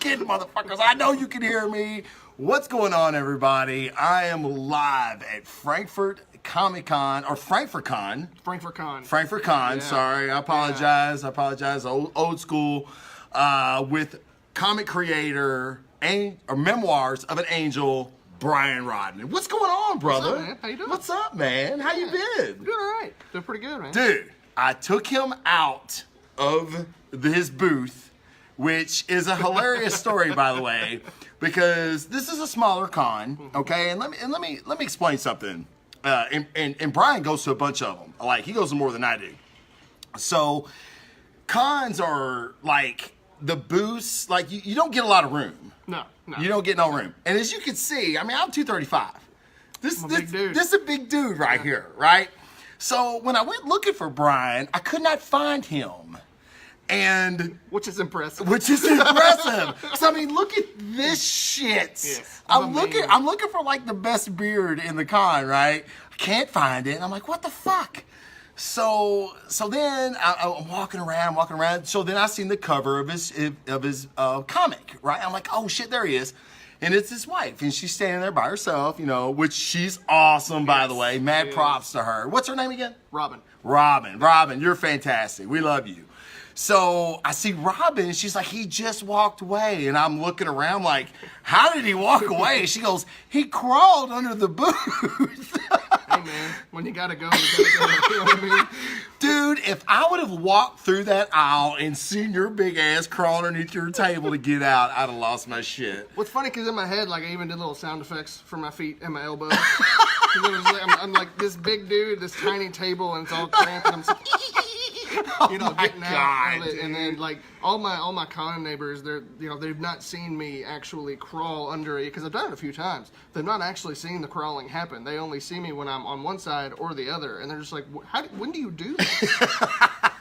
talking, motherfuckers. I know you can hear me. What's going on, everybody? I am live at Frankfort Comic Con, or Frankfort Con. Frankfort Con. Frankfort Con, sorry. I apologize. I apologize. Old school. With comic creator, or Memoirs of an Angel, Brian Rodman. What's going on, brother? What's up, man? How you doing? What's up, man? How you been? Doing all right. Doing pretty good, man. Dude, I took him out of his booth, which is a hilarious story, by the way, because this is a smaller con, okay? And let me explain something. And Brian goes to a bunch of them. Like, he goes to more than I do. So cons are like the booths. Like, you don't get a lot of room. No. You don't get no room. And as you can see, I mean, I'm 235. This big dude. This is a big dude right here, right? So when I went looking for Brian, I could not find him. And which is impressive. So I mean, look at this shit. Yes, I'm looking for like the best beard in the con, right? I can't find it. And I'm like, what the fuck? So then I'm walking around. So then I seen the cover of his comic, right? I'm like, oh shit, there he is. And it's his wife, and she's standing there by herself, you know, which she's awesome, by the way. Mad props to her. What's her name again? Robin. Robin, you're fantastic. We love you. So I see Robin, and she's like, he just walked away. And I'm looking around like, how did he walk away? She goes, he crawled under the booth. Hey, man, when you gotta go, you gotta go. You know what I mean? Dude, if I would have walked through that aisle and seen your big ass crawl underneath your table to get out, I'd have lost my shit. What's funny, because in my head, like, I even did little sound effects for my feet and my elbows. I'm like this big dude, this tiny table, and it's all cramped, and I'm just, you know, getting out of it. And then, like, all my con neighbors, they've not seen me actually crawl under it, because I've done it a few times. They've not actually seen the crawling happen. They only see me when I'm on one side or the other, and they're just like, when do you do this?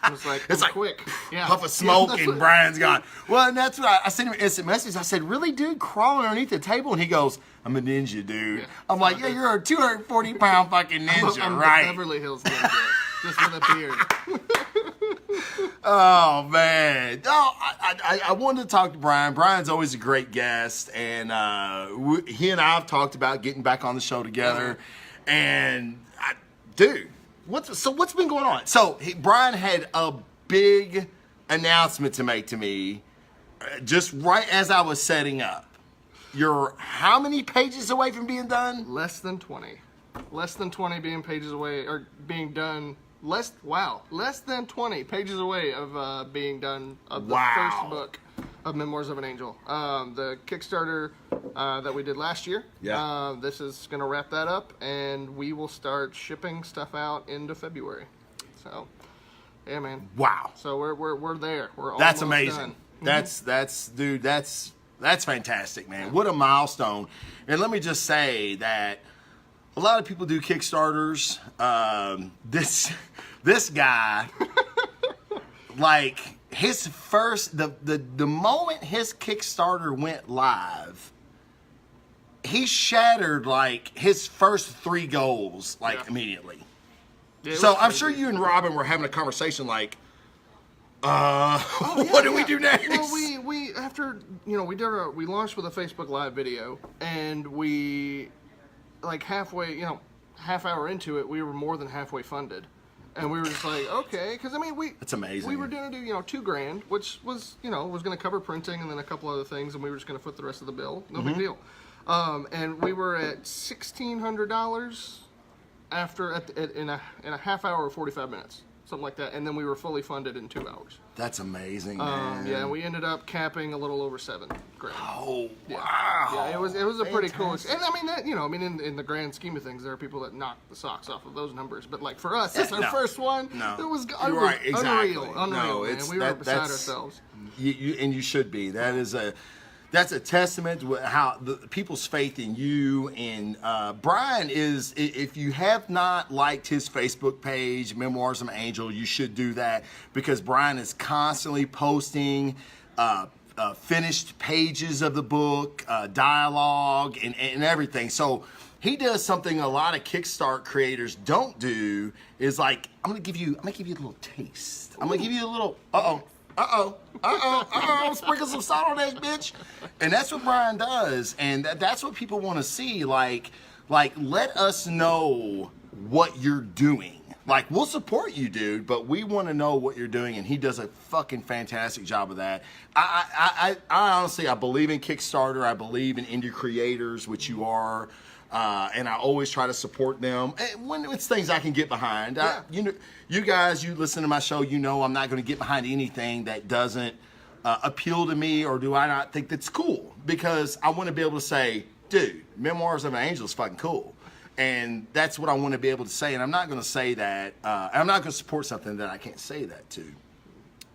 It's like quick. Yeah. Puff of smoke and Brian's gone. Well, and that's what I sent him an instant message. I said, really, dude, crawling underneath the table? And he goes, I'm a ninja, dude. Yeah. I'm like, yeah, you're a 240-pound fucking ninja, I'm right? The Beverly Hills ninja, just with a beard. Oh, man. No, I wanted to talk to Brian. Brian's always a great guest, and he and I have talked about getting back on the show together. And, dude, what's been going on? So, Brian had a big announcement to make to me just right as I was setting up. You're how many pages away from being done? Less than 20. Less than 20 pages away, or being done. Less than 20 pages away of being done of the first book of Memoirs of an Angel. The Kickstarter that we did last year. Yeah. This is going to wrap that up, and we will start shipping stuff out into February. So, yeah, man. Wow. So we're there. We're almost That's amazing. done. Dude, that's fantastic, man. What a milestone. And let me just say that a lot of people do Kickstarters. This guy, like, his first, the moment his Kickstarter went live, he shattered, like, his first 3 goals, like, immediately. Yeah, so I'm sure you and Robin were having a conversation like, what do we do next? Well, we after, you know, we launched with a Facebook Live video, and we, like, halfway, you know, half hour into it, we were more than halfway funded. And we were just like, okay, because I mean, that's amazing. We were going to do, you know, $2,000, which was, you know, was going to cover printing and then a couple other things, and we were just going to foot the rest of the bill. No big deal. And we were at $1,600 after in a half hour or 45 minutes, something like that, and then we were fully funded in 2 hours. That's amazing, man. Yeah, and we ended up capping a little over $7,000. Oh, yeah. wow! Yeah, it was a pretty cool. And I mean, that, you know, I mean, in the grand scheme of things, there are people that knock the socks off of those numbers. But like for us, it's our first one. No, it was You're right, exactly. unreal. No, man. We were beside ourselves. And you should be. That's a testament to how the people's faith in you. And Brian is, if you have not liked his Facebook page, Memoirs of an Angel, you should do that, because Brian is constantly posting finished pages of the book, dialogue, and everything. So he does something a lot of Kickstart creators don't do, is like, I'm gonna give you a little taste. I'm gonna give you a little, Sprinkle some salt on that bitch. And that's what Brian does. And that's what people want to see. Like, let us know what you're doing. Like, we'll support you, dude, but we want to know what you're doing, and he does a fucking fantastic job of that. I honestly, I believe in Kickstarter. I believe in indie creators, which you are, and I always try to support them when it's things I can get behind. Yeah. You guys, you listen to my show, you know I'm not going to get behind anything that doesn't appeal to me or do I not think that's cool, because I want to be able to say, dude, Memoirs of an Angel is fucking cool. And that's what I want to be able to say. And I'm not going to say that. I'm not going to support something that I can't say that to.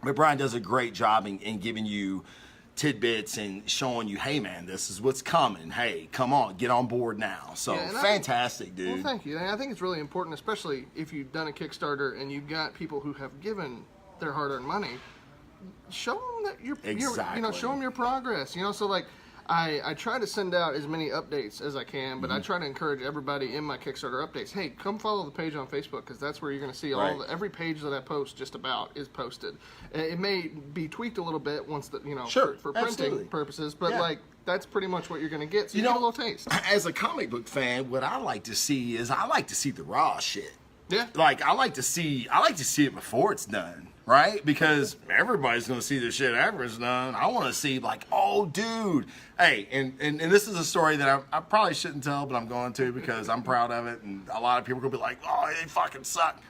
But Brian does a great job in giving you tidbits and showing you, hey, man, this is what's coming. Hey, come on, get on board now. So, fantastic, dude. Well, thank you. And I think it's really important, especially if you've done a Kickstarter and you've got people who have given their hard-earned money. Show them that you're show them your progress. So like, I try to send out as many updates as I can, but I try to encourage everybody in my Kickstarter updates, hey, come follow the page on Facebook, because that's where you're going to see every page that I post just about is posted. It may be tweaked a little bit once for printing purposes, but like that's pretty much what you're going to get. So you get a little taste. As a comic book fan, what I like to see is the raw shit. Yeah. Like I like to see it before it's done. Right? Because everybody's going to see the shit after it's done. I want to see, like, oh, dude. Hey, and this is a story that I probably shouldn't tell, but I'm going to because I'm proud of it. And a lot of people are going to be like, oh, they fucking suck.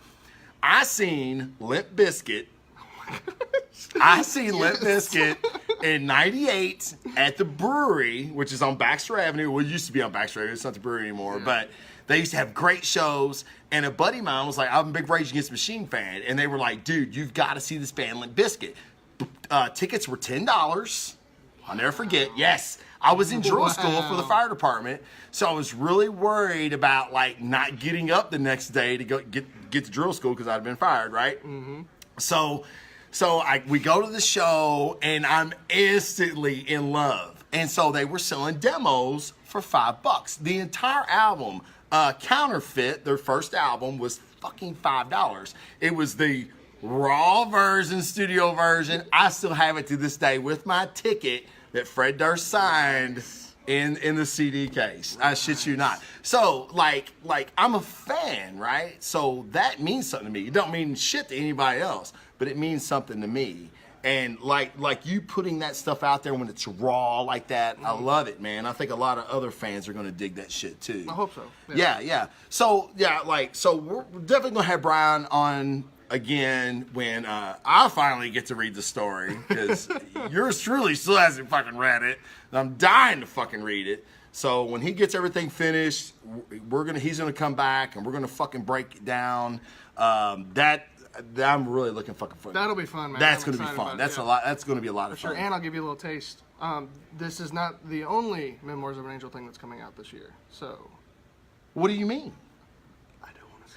I seen Limp Bizkit. Limp Bizkit in '98 at the brewery, which is on Baxter Avenue. Well, it used to be on Baxter Avenue. It's not the brewery anymore. Yeah. But they used to have great shows. And a buddy of mine was like, I'm a big Rage Against the Machine fan. And they were like, dude, you've got to see this band, Limp Bizkit. Tickets were $10. I'll never forget. Yes, I was in drill school for the fire department. So I was really worried about, like, not getting up the next day to go get to drill school because I'd been fired, right? Mm-hmm. So we go to the show, and I'm instantly in love. And so they were selling demos for $5. The entire album, Counterfeit, their first album, was fucking $5. It was the raw version, studio version. I still have it to this day with my ticket that Fred Durst signed in the CD case. I shit you not. So, like I'm a fan, right? So that means something to me. It don't mean shit to anybody else, but it means something to me. And like you putting that stuff out there when it's raw like that, I love it, man. I think a lot of other fans are gonna dig that shit too. I hope so. Yeah. So we're definitely gonna have Brian on again when I finally get to read the story, because yours truly still hasn't fucking read it. I'm dying to fucking read it. So when he gets everything finished, he's gonna come back and we're gonna fucking break it down. I'm really looking fucking forward. That'll be fun, man. That's going to be fun. That's a lot. That's going to be a lot of fun. Sure, and I'll give you a little taste. This is not the only Memoirs of an Angel thing that's coming out this year. So, what do you mean? I don't want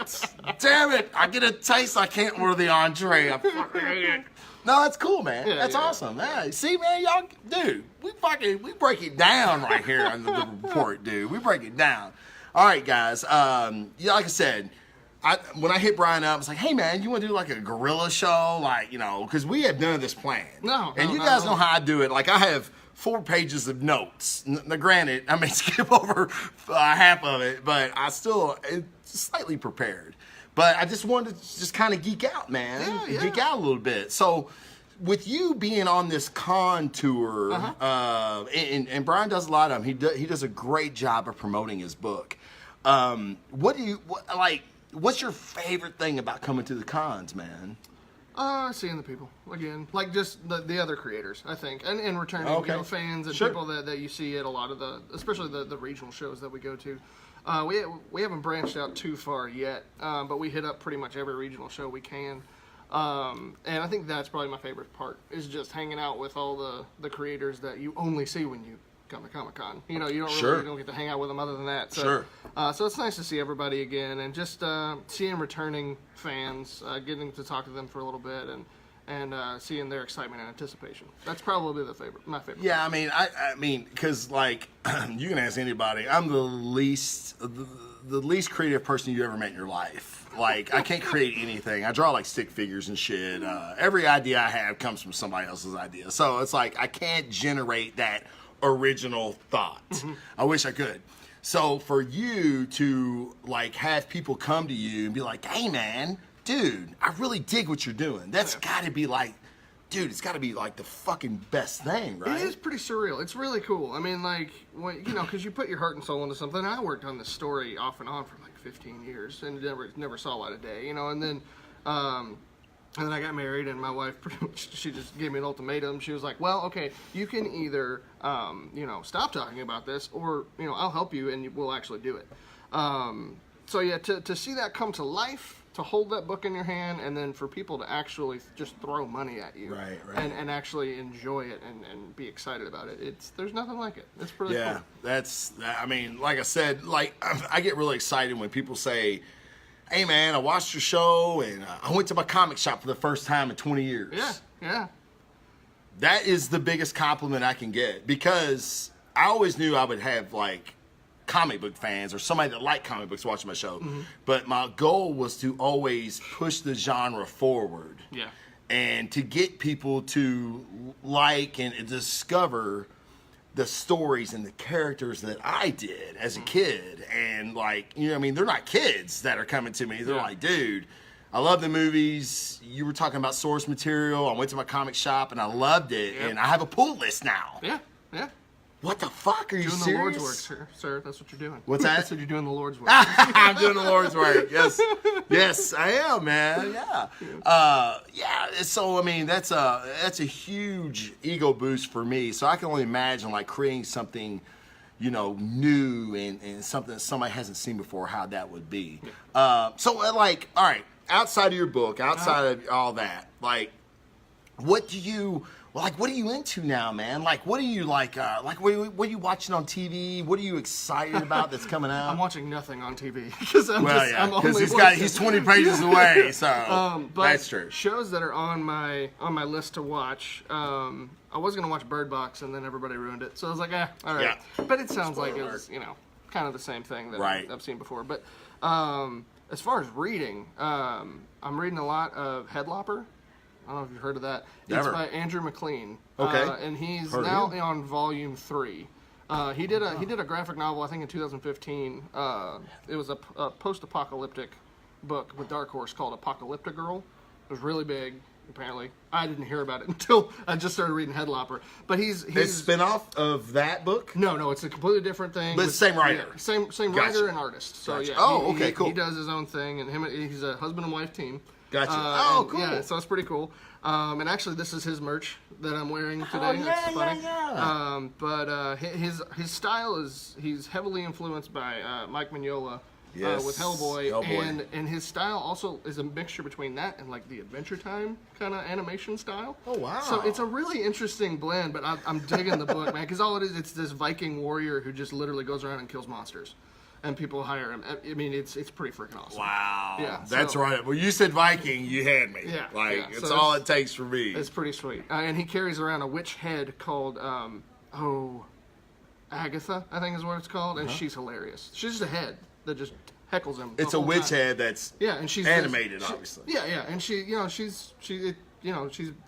to say. Damn it! I get a taste. I can't order the entree. I fucking hate it. No, that's cool, man. That's awesome. Yeah. See, man, y'all, dude, we break it down right here on the report, dude. We break it down. All right, guys. Like I said, when I hit Brian up, I was like, hey, man, you want to do like a guerrilla show? Like, because we have none of this planned. No. You guys know how I do it. Like, I have 4 pages of notes. Now, granted, I may skip over half of it, but I still slightly prepared. But I just wanted to just kind of geek out, man. Yeah. Geek out a little bit. So, with you being on this con tour, and Brian does a lot of them. He does a great job of promoting his book. What's your favorite thing about coming to the cons, man? Seeing the people again, like just the other creators, I think, and returning fans and people that you see at a lot of especially the regional shows that we go to. We haven't branched out too far yet, but we hit up pretty much every regional show we can. And I think that's probably my favorite part, is just hanging out with all the creators that you only see when you come to Comic-Con. You don't get to hang out with them other than that. So, so it's nice to see everybody again, and just seeing returning fans, getting to talk to them for a little bit, and seeing their excitement and anticipation. That's probably my favorite. Yeah, I mean, because like you can ask anybody. I'm the least creative person you ever met in your life. Like I can't create anything. I draw like stick figures and shit. Every idea I have comes from somebody else's idea. So it's like I can't generate that original thought. I wish I could. So for you to like have people come to you and be like, "Hey man, dude, I really dig what you're doing." That's got to be like, dude, it's got to be like the fucking best thing, right? It is pretty surreal. It's really cool. I mean, like, when, you know, because you put your heart and soul into something. I worked on this story off and on for like 15 years and never saw light of day, you know. And then I got married, and my wife pretty much, she just gave me an ultimatum. She was like, "Well, okay, you can either you know, stop talking about this, or you know, I'll help you and we'll actually do it." So yeah, to see that come to life, to hold that book in your hand, and then for people to actually just throw money at you, right. and actually enjoy it and be excited about it. There's nothing like it. It's pretty cool. Yeah, I mean, like I said, like I get really excited when people say, "Hey man, I watched your show and I went to my comic shop for the first time in 20 years." Yeah. That is the biggest compliment I can get, because I always knew I would have like comic book fans or somebody that liked comic books watching my show. But my goal was to always push the genre forward. Yeah. And to get people to like and discover the stories and the characters that I did as a kid. And like, you know, I mean, they're not kids that are coming to me. They're like, "Dude, I love the movies. You were talking about source material. I went to my comic shop and I loved it. And I have a pull list now." Yeah. What the fuck? Are you doing serious? the Lord's work, sir. That's what you're doing. What's that? That's what you're doing the Lord's work. I'm doing the Lord's work. Yes, I am, man. Yeah. So I mean, that's a huge ego boost for me. So I can only imagine like creating something, you know, new and something that somebody hasn't seen before, how that would be. So like, all right, outside of your book, outside of all that, like, what are you into now, man? Like, what are you like what are you watching on TV? What are you excited about that's coming out? I'm watching nothing on TV because he's 20 pages away, so but that's true. Shows that are on my list to watch. I was gonna watch Bird Box, and then everybody ruined it, so I was like, all right. Yeah. But it sounds like it's, you know, kind of the same thing that I've seen before. But as far as reading, I'm reading a lot of Headlopper. I don't know if you've heard of that. Never. It's by Andrew McLean. Okay. And he's now on volume 3. He did a graphic novel, I think, in 2015. It was a post-apocalyptic book with Dark Horse called Apocalyptic Girl. It was really big, apparently. I didn't hear about it until I just started reading Headlopper. But he's it's a spin-off of that book? No, it's a completely different thing. But it's the same writer. Yeah, same writer and artist. So Gotcha. yeah. Cool. He does his own thing, and he's a husband and wife team. Gotcha. Cool. Yeah, so it's pretty cool. And actually, this is his merch that I'm wearing today. Oh, yeah, That's funny. yeah. But his style he's heavily influenced by Mike Mignola with Hellboy. And his style also is a mixture between that and like the Adventure Time kind of animation style. Oh, wow. So it's a really interesting blend, but I'm digging the book, man, because all it is, it's this Viking warrior who just literally goes around and kills monsters. And people hire him. I mean, it's pretty freaking awesome. Wow. Yeah, that's right. Well, you said Viking, you had me. Yeah. Like, yeah. it's all it takes for me. It's pretty sweet. And he carries around a witch head called, Agatha, I think is what it's called. And she's hilarious. She's just a head that just heckles him. It's a witch head that's and she's animated, obviously. Yeah. And she's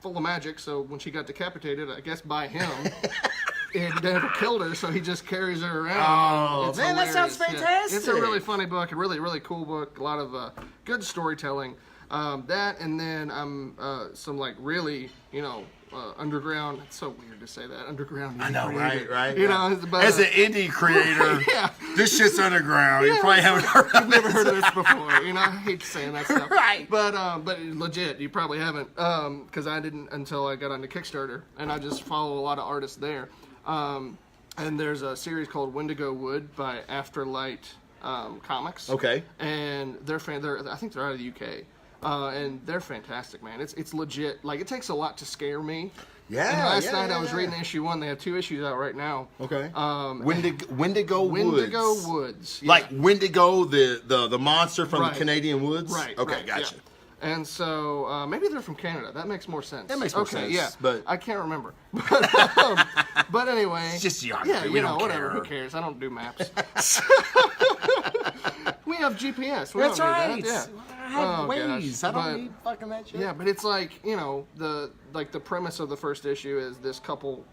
full of magic. So when she got decapitated, I guess by him, it never killed her, so he just carries her around. Oh, it's man, hilarious. that sounds fantastic. Yeah. It's a really funny book, a really, really cool book, a lot of good storytelling. That, and then some, like, really, you know, underground. It's so weird to say that. Underground. I know, right? You know, but, as an indie creater, this shit's underground. You probably haven't heard of it. You've never heard of this before. You know, I hate saying that stuff. Right. But legit, you probably haven't, because I didn't until I got onto Kickstarter, and I just follow a lot of artists there. And there's a series called Wendigo Wood by Afterlight Comics. Okay. And they're I think they're out of the UK. And they're fantastic, man. It's legit. Like, it takes a lot to scare me. Yeah. And last night I was reading issue 1. They have 2 issues out right now. Okay. Wendigo Woods. Yeah. Like Wendigo, the monster from the Canadian woods. Right. Okay, right, gotcha. Yeah. And so maybe they're from Canada. That makes more sense. That makes more sense. Yeah, but I can't remember. But anyway, it's just geography. Yeah, we don't whatever. care. Who cares? I don't do maps. We have GPS. We That's don't right. Need that. I have Gosh. Waze. I don't need fucking that shit. Yeah, but it's like, the premise of the first issue is this couple,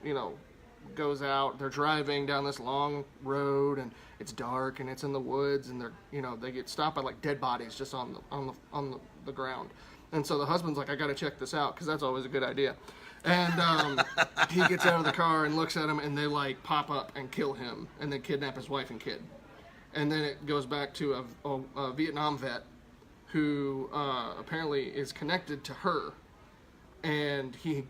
goes out. They're driving down this long road, and it's dark, and it's in the woods, and they get stopped by like dead bodies just on the ground. And so the husband's like, I got to check this out, because that's always a good idea. And he gets out of the car and looks at him, and they like pop up and kill him, and then kidnap his wife and kid. And then it goes back to a Vietnam vet who apparently is connected to her, and he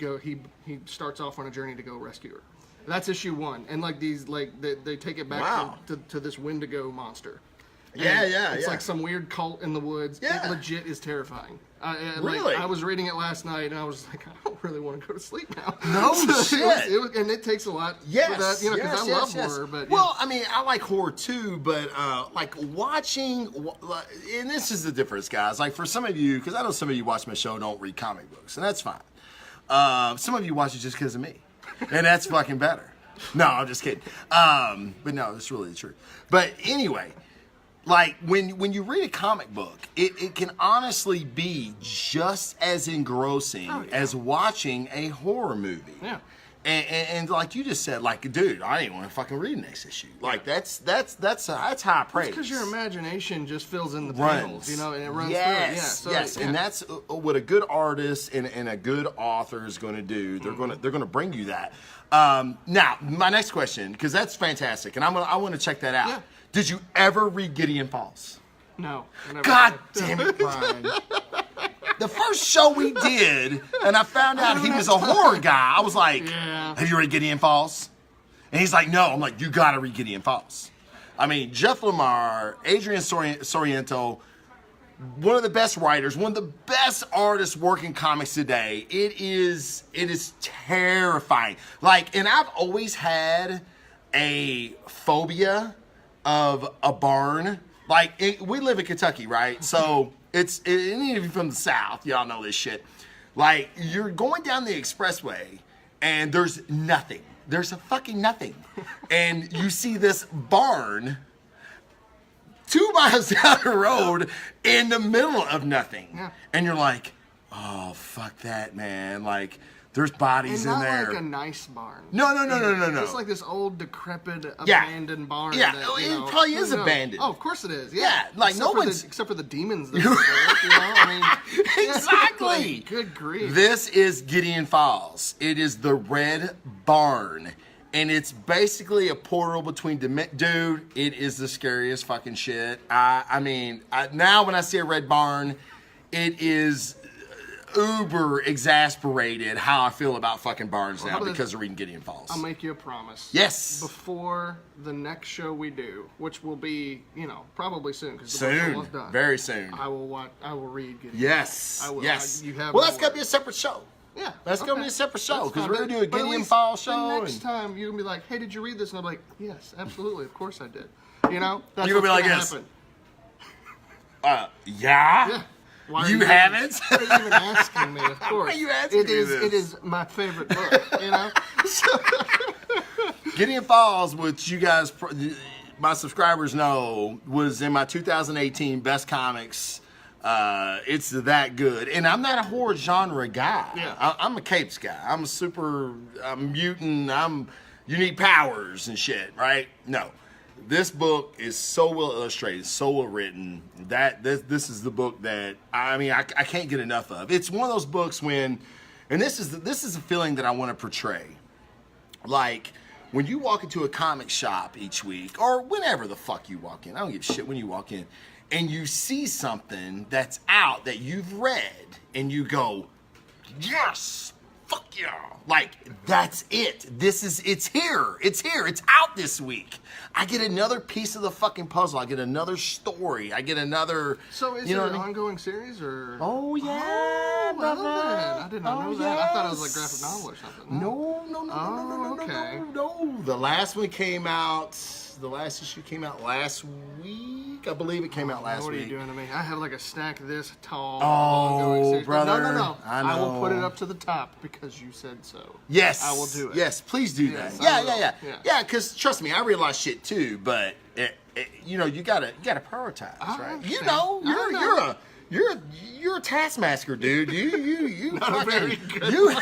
starts off on a journey to go rescue her. That's issue 1, and they take it back to this Wendigo monster. It's like some weird cult in the woods. Yeah. It legit is terrifying. Really? I was reading it last night, and I was like, I don't really want to go to sleep now. No shit. And it takes a lot for that, because I love horror. But well, I mean, I like horror too, but like watching, and this is the difference, guys. Like for some of you, because I know some of you watch my show don't read comic books, and that's fine. Some of you watch it just because of me, and that's fucking better. No, I'm just kidding. But no, that's really the truth. But anyway. Like, when you read a comic book, it can honestly be just as engrossing as watching a horror movie. Yeah. And like you just said, like, dude, I didn't want to fucking read the next issue. Like, that's high praise. Because your imagination just fills in the panels, and it runs through. Yes, and that's what a good artist and a good author is going to do. They're going to bring you that. Now, my next question, because that's fantastic, and I want to check that out. Yeah. Did you ever read Gideon Falls? No. I never God did. damn it, Brian. The first show we did, and I found out he was a horror guy, I was like, have you read Gideon Falls? And he's like, no. I'm like, you gotta read Gideon Falls. I mean, Jeff Lemire, Adrian Sorrento, one of the best writers, one of the best artists working comics today. It is terrifying. Like, and I've always had a phobia of a barn. Like, we live in Kentucky, right? So any of you from the South, y'all know this shit. Like, you're going down the expressway and there's nothing. There's a fucking nothing. And you see this barn 2 miles down the road in the middle of nothing. Yeah. And you're like, oh, fuck that, man. Like, there's bodies in there. Not like a nice barn. No. It's like this old, decrepit, abandoned barn. Yeah, that, it probably is abandoned. Oh, of course it is. Yeah, like except for the demons that are there, Exactly. Good grief. This is Gideon Falls. It is the Red Barn. And it's basically a portal between dude, it is the scariest fucking shit. I mean, now when I see a red barn, it is uber exasperated how I feel about fucking barns now because of reading Gideon Falls. I'll make you a promise. Yes. Before the next show we do, which will be, probably soon, because the soon, almost done. Very soon. I will read Gideon. Yes. I will. Yes. Well, that's got to be a separate show. Yeah. That's going to be a separate show, because we're going to do a Gideon Falls show. The next time, you're going to be like, hey, did you read this? And I'm like, yes, absolutely. Of course I did. That's you're going to be like this. Yeah? Yeah. Why you haven't? Why are you even asking me? Of course. Why are you asking me this? It is my favorite book, Gideon Falls, which you guys, my subscribers know, was in my 2018 Best Comics. It's that good. And I'm not a horror genre guy. Yeah. I'm a capes guy. I'm mutant. You need powers and shit, right? No. This book is so well illustrated, so well written, that this is the book that, I can't get enough of. It's one of those books and this is a feeling that I want to portray. Like, when you walk into a comic shop each week, or whenever the fuck you walk in, I don't give a shit when you walk in, and you see something that's out that you've read, and you go, yes, fuck yeah. Like, that's it. It's here. It's out this week. I get another piece of the fucking puzzle. I get another story. I get another. So is it an ongoing series or? Oh yeah, brother. I did not know that. I thought it was like graphic novel or something. No. Okay. No. The last one came out The last issue came out last week. I believe it came out last what week. What are you doing to me? I have like a stack this tall. Oh, brother. No. I know. I will put it up to the top because you said so. Yes. I will do it. Yes, please do Yes, that. Yeah, because trust me, I realize shit too, but you know, you gotta prioritize, right? You know, you're a taskmaster, dude. You Not very good.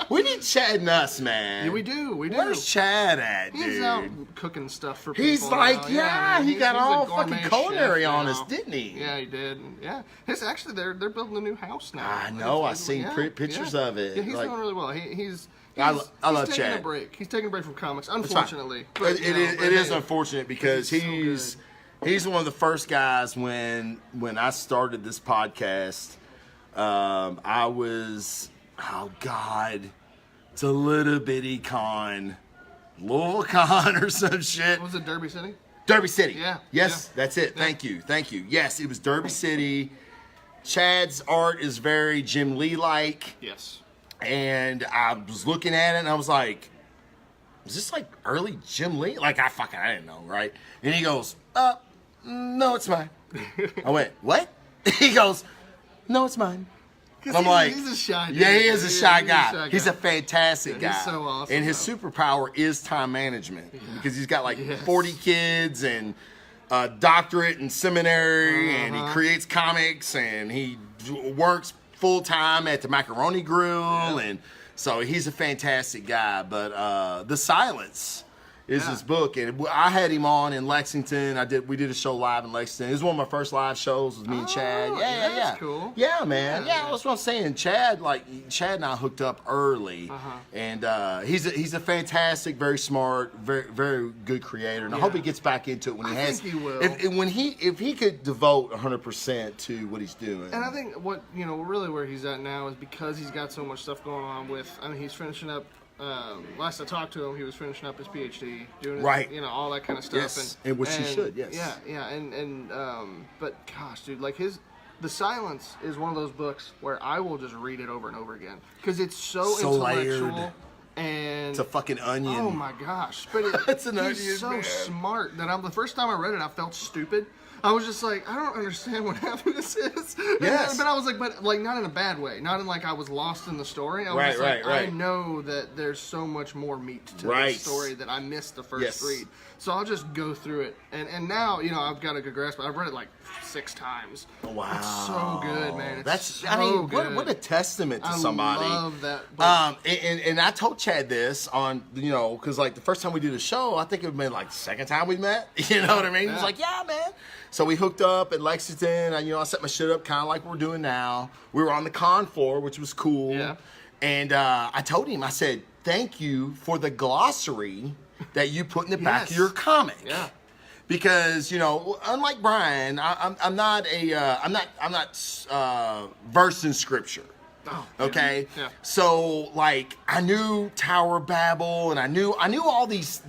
We need Chad and us, man. Yeah, we do. Where's Chad at, dude? He's out cooking stuff for people. He's like, now. he got he's all a gourmet fucking culinary chef on now. us, didn't he? Yeah, he did. Yeah, it's actually they're building a new house now. I know. I seen pictures of it. Yeah, he's like, doing really well. He's I love taking Chad. a break. He's taking a break from comics, unfortunately. It is unfortunate because he's one of the first guys when I started this podcast. I was, it's a little bitty con, Louisville Con or some shit. Was it Derby City? Derby City. Yeah. Yes, yeah. that's it. Thank you. Yes, it was Derby City. Chad's art is very Jim Lee-like. Yes. And I was looking at it and I was like, is this like early Jim Lee? Like I didn't know, right? And he goes, no, it's mine. I went, what? He goes, no, it's mine. And I'm like, he's a shy dude. yeah, he is a shy guy. He's a fantastic guy. He's so awesome. And his superpower is time management because he's got like 40 kids and a doctorate in seminary and he creates comics and he works full time at the Macaroni Grill and so he's a fantastic guy. But The Silence is his book, and I had him on in Lexington. We did a show live in Lexington. It was one of my first live shows with me and Chad. Yeah. That's cool. Yeah, man. Yeah, that's what I'm saying. Chad and I hooked up early, and he's a fantastic, very smart, very very good creator. And I hope he gets back into it when he has. Think he will. If he could devote 100% to what he's doing. And I think really where he's at now is because he's got so much stuff going on with. I mean, he's finishing up. Last I talked to him, he was finishing up his PhD, doing all that kind of stuff. Yes, and which he should. Yes. Yeah, and but gosh, dude, like The Silence is one of those books where I will just read it over and over again because it's so intellectual. Layered. And it's a fucking onion. Oh my gosh! But it's an onion. He's so man. smart that the first time I read it, I felt stupid. I was just like, I don't understand what half of this is. Yes. But I was like, not in a bad way. Not in like I was lost in the story. I was right. I know that there's so much more meat to this story that I missed the first read. So I'll just go through it. And now, I've got a good grasp. I've read it like 6 times. Wow. It's so good, man. It's good. What a testament to somebody. I love that book. And I told Chad this on, because like the first time we did a show, I think it would have been like the second time we met. You know what I mean? He was like, yeah, man. So we hooked up at Lexington. I set my shit up kind of like we're doing now. We were on the con floor, which was cool. Yeah. And I told him, I said, thank you for the glossary that you put in the back of your comic. Yeah. Because unlike Brian, I'm not versed in scripture. Oh, okay. Yeah. So like I knew Tower of Babel and I knew all these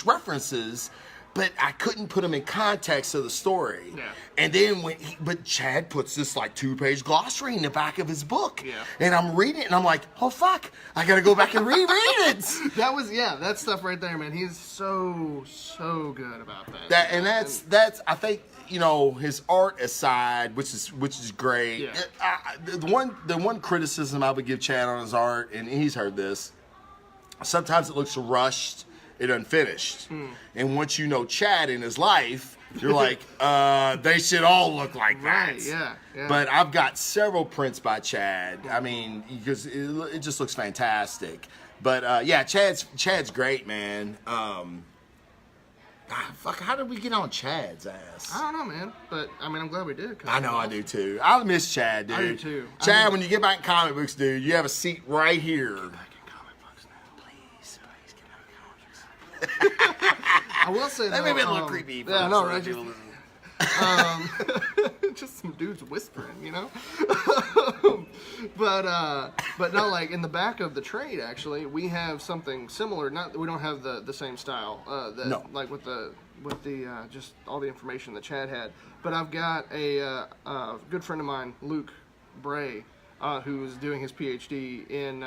references, but I couldn't put them in context of the story. Yeah. And then but Chad puts this like 2-page glossary in the back of his book. Yeah. And I'm reading it and I'm like, oh fuck, I gotta go back and reread it. That stuff right there, man. He's so good about that. That's I think his art aside, which is great. Yeah. The one criticism I would give Chad on his art, and he's heard this, sometimes it looks rushed. It unfinished. And once you know Chad in his life, you're like, they should all look like that. Right, yeah. But I've got several prints by Chad. I mean, because it just looks fantastic. But Chad's great, man. Fuck, how did we get on Chad's ass? I don't know, man. But I mean, I'm glad we did. I know, I do too. I miss Chad, dude. I do too. Chad, when you get back in comic books, dude, you have a seat right here. I will say that though, made me look creepy. Yeah, I know, right? Just some dudes whispering, but no, like in the back of the trade, actually, we have something similar. We don't have the same style. No. Like with the just all the information that Chad had. But I've got a good friend of mine, Luke Bray, who's doing his PhD in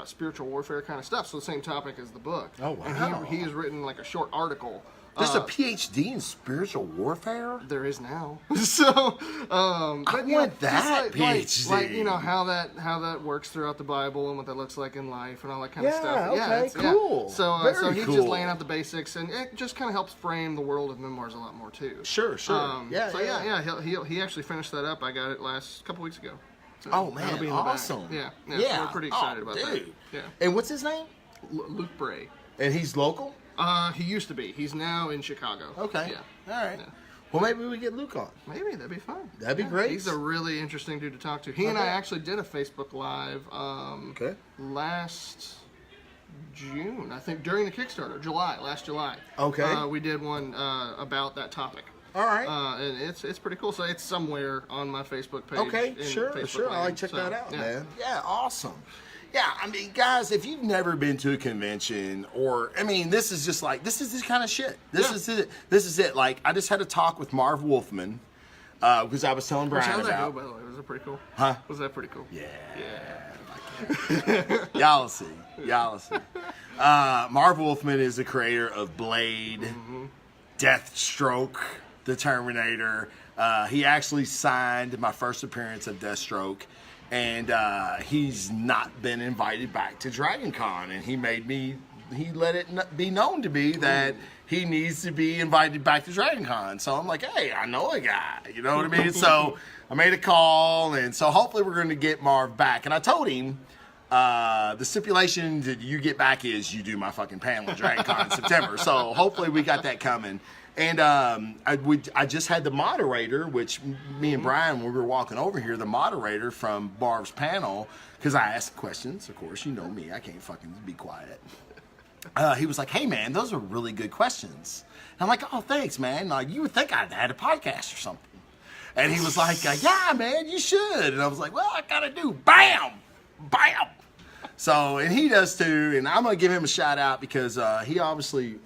spiritual warfare kind of stuff. So the same topic as the book. Oh, wow. And he has written like a short article. There's a PhD in spiritual warfare? There is now. So, but I want that PhD. Like, you know, how that works throughout the Bible and what that looks like in life and all that kind of stuff. Okay, cool. So, so he's cool. just laying out the basics, and it just kind of helps frame the world of memoirs a lot more too. Sure. He actually finished that up. I got it couple weeks ago. So Oh man, be in the awesome. back. Yeah. We're pretty excited about that. Yeah. And what's his name? Luke Bray. And he's local? He used to be. He's now in Chicago. Okay. Yeah. All right. Yeah. Well, maybe we get Luke on. Maybe that'd be fun. That'd be great. He's a really interesting dude to talk to. He and I actually did a Facebook Live last June, I think, during the Kickstarter, last July. Okay. We did one about that topic. All right. And it's pretty cool. So it's somewhere on my Facebook page. Okay, in sure. Facebook I like land. check So, that out, yeah. man. Yeah, awesome. Yeah, I mean, guys, if you've never been to a convention, this is just like, this is this kind of shit. This is it. Like, I just had a talk with Marv Wolfman, because I was telling Brian How'd that about. go, by the way? Was it pretty cool? Huh? Was that pretty cool? Yeah. Y'all see. Marv Wolfman is the creator of Blade, Deathstroke, the Terminator. He actually signed my first appearance of Deathstroke. And he's not been invited back to Dragon Con. And he let it be known to me that he needs to be invited back to Dragon Con. So I'm like, hey, I know a guy. You know what I mean? So I made a call. And so hopefully we're going to get Marv back. And I told him the stipulation that you get back is you do my fucking panel at Dragon Con in September. So hopefully we got that coming. And I just had the moderator, which me and Brian, when we were walking over here, the moderator from Marv's panel, because I asked questions, of course, you know me, I can't fucking be quiet. He was like, hey man, those are really good questions. And I'm like, oh, thanks, man. Like, you would think I'd had a podcast or something. And he was like, yeah, man, you should. And I was like, well, I gotta do bam, bam. So, and he does too, and I'm gonna give him a shout out because he obviously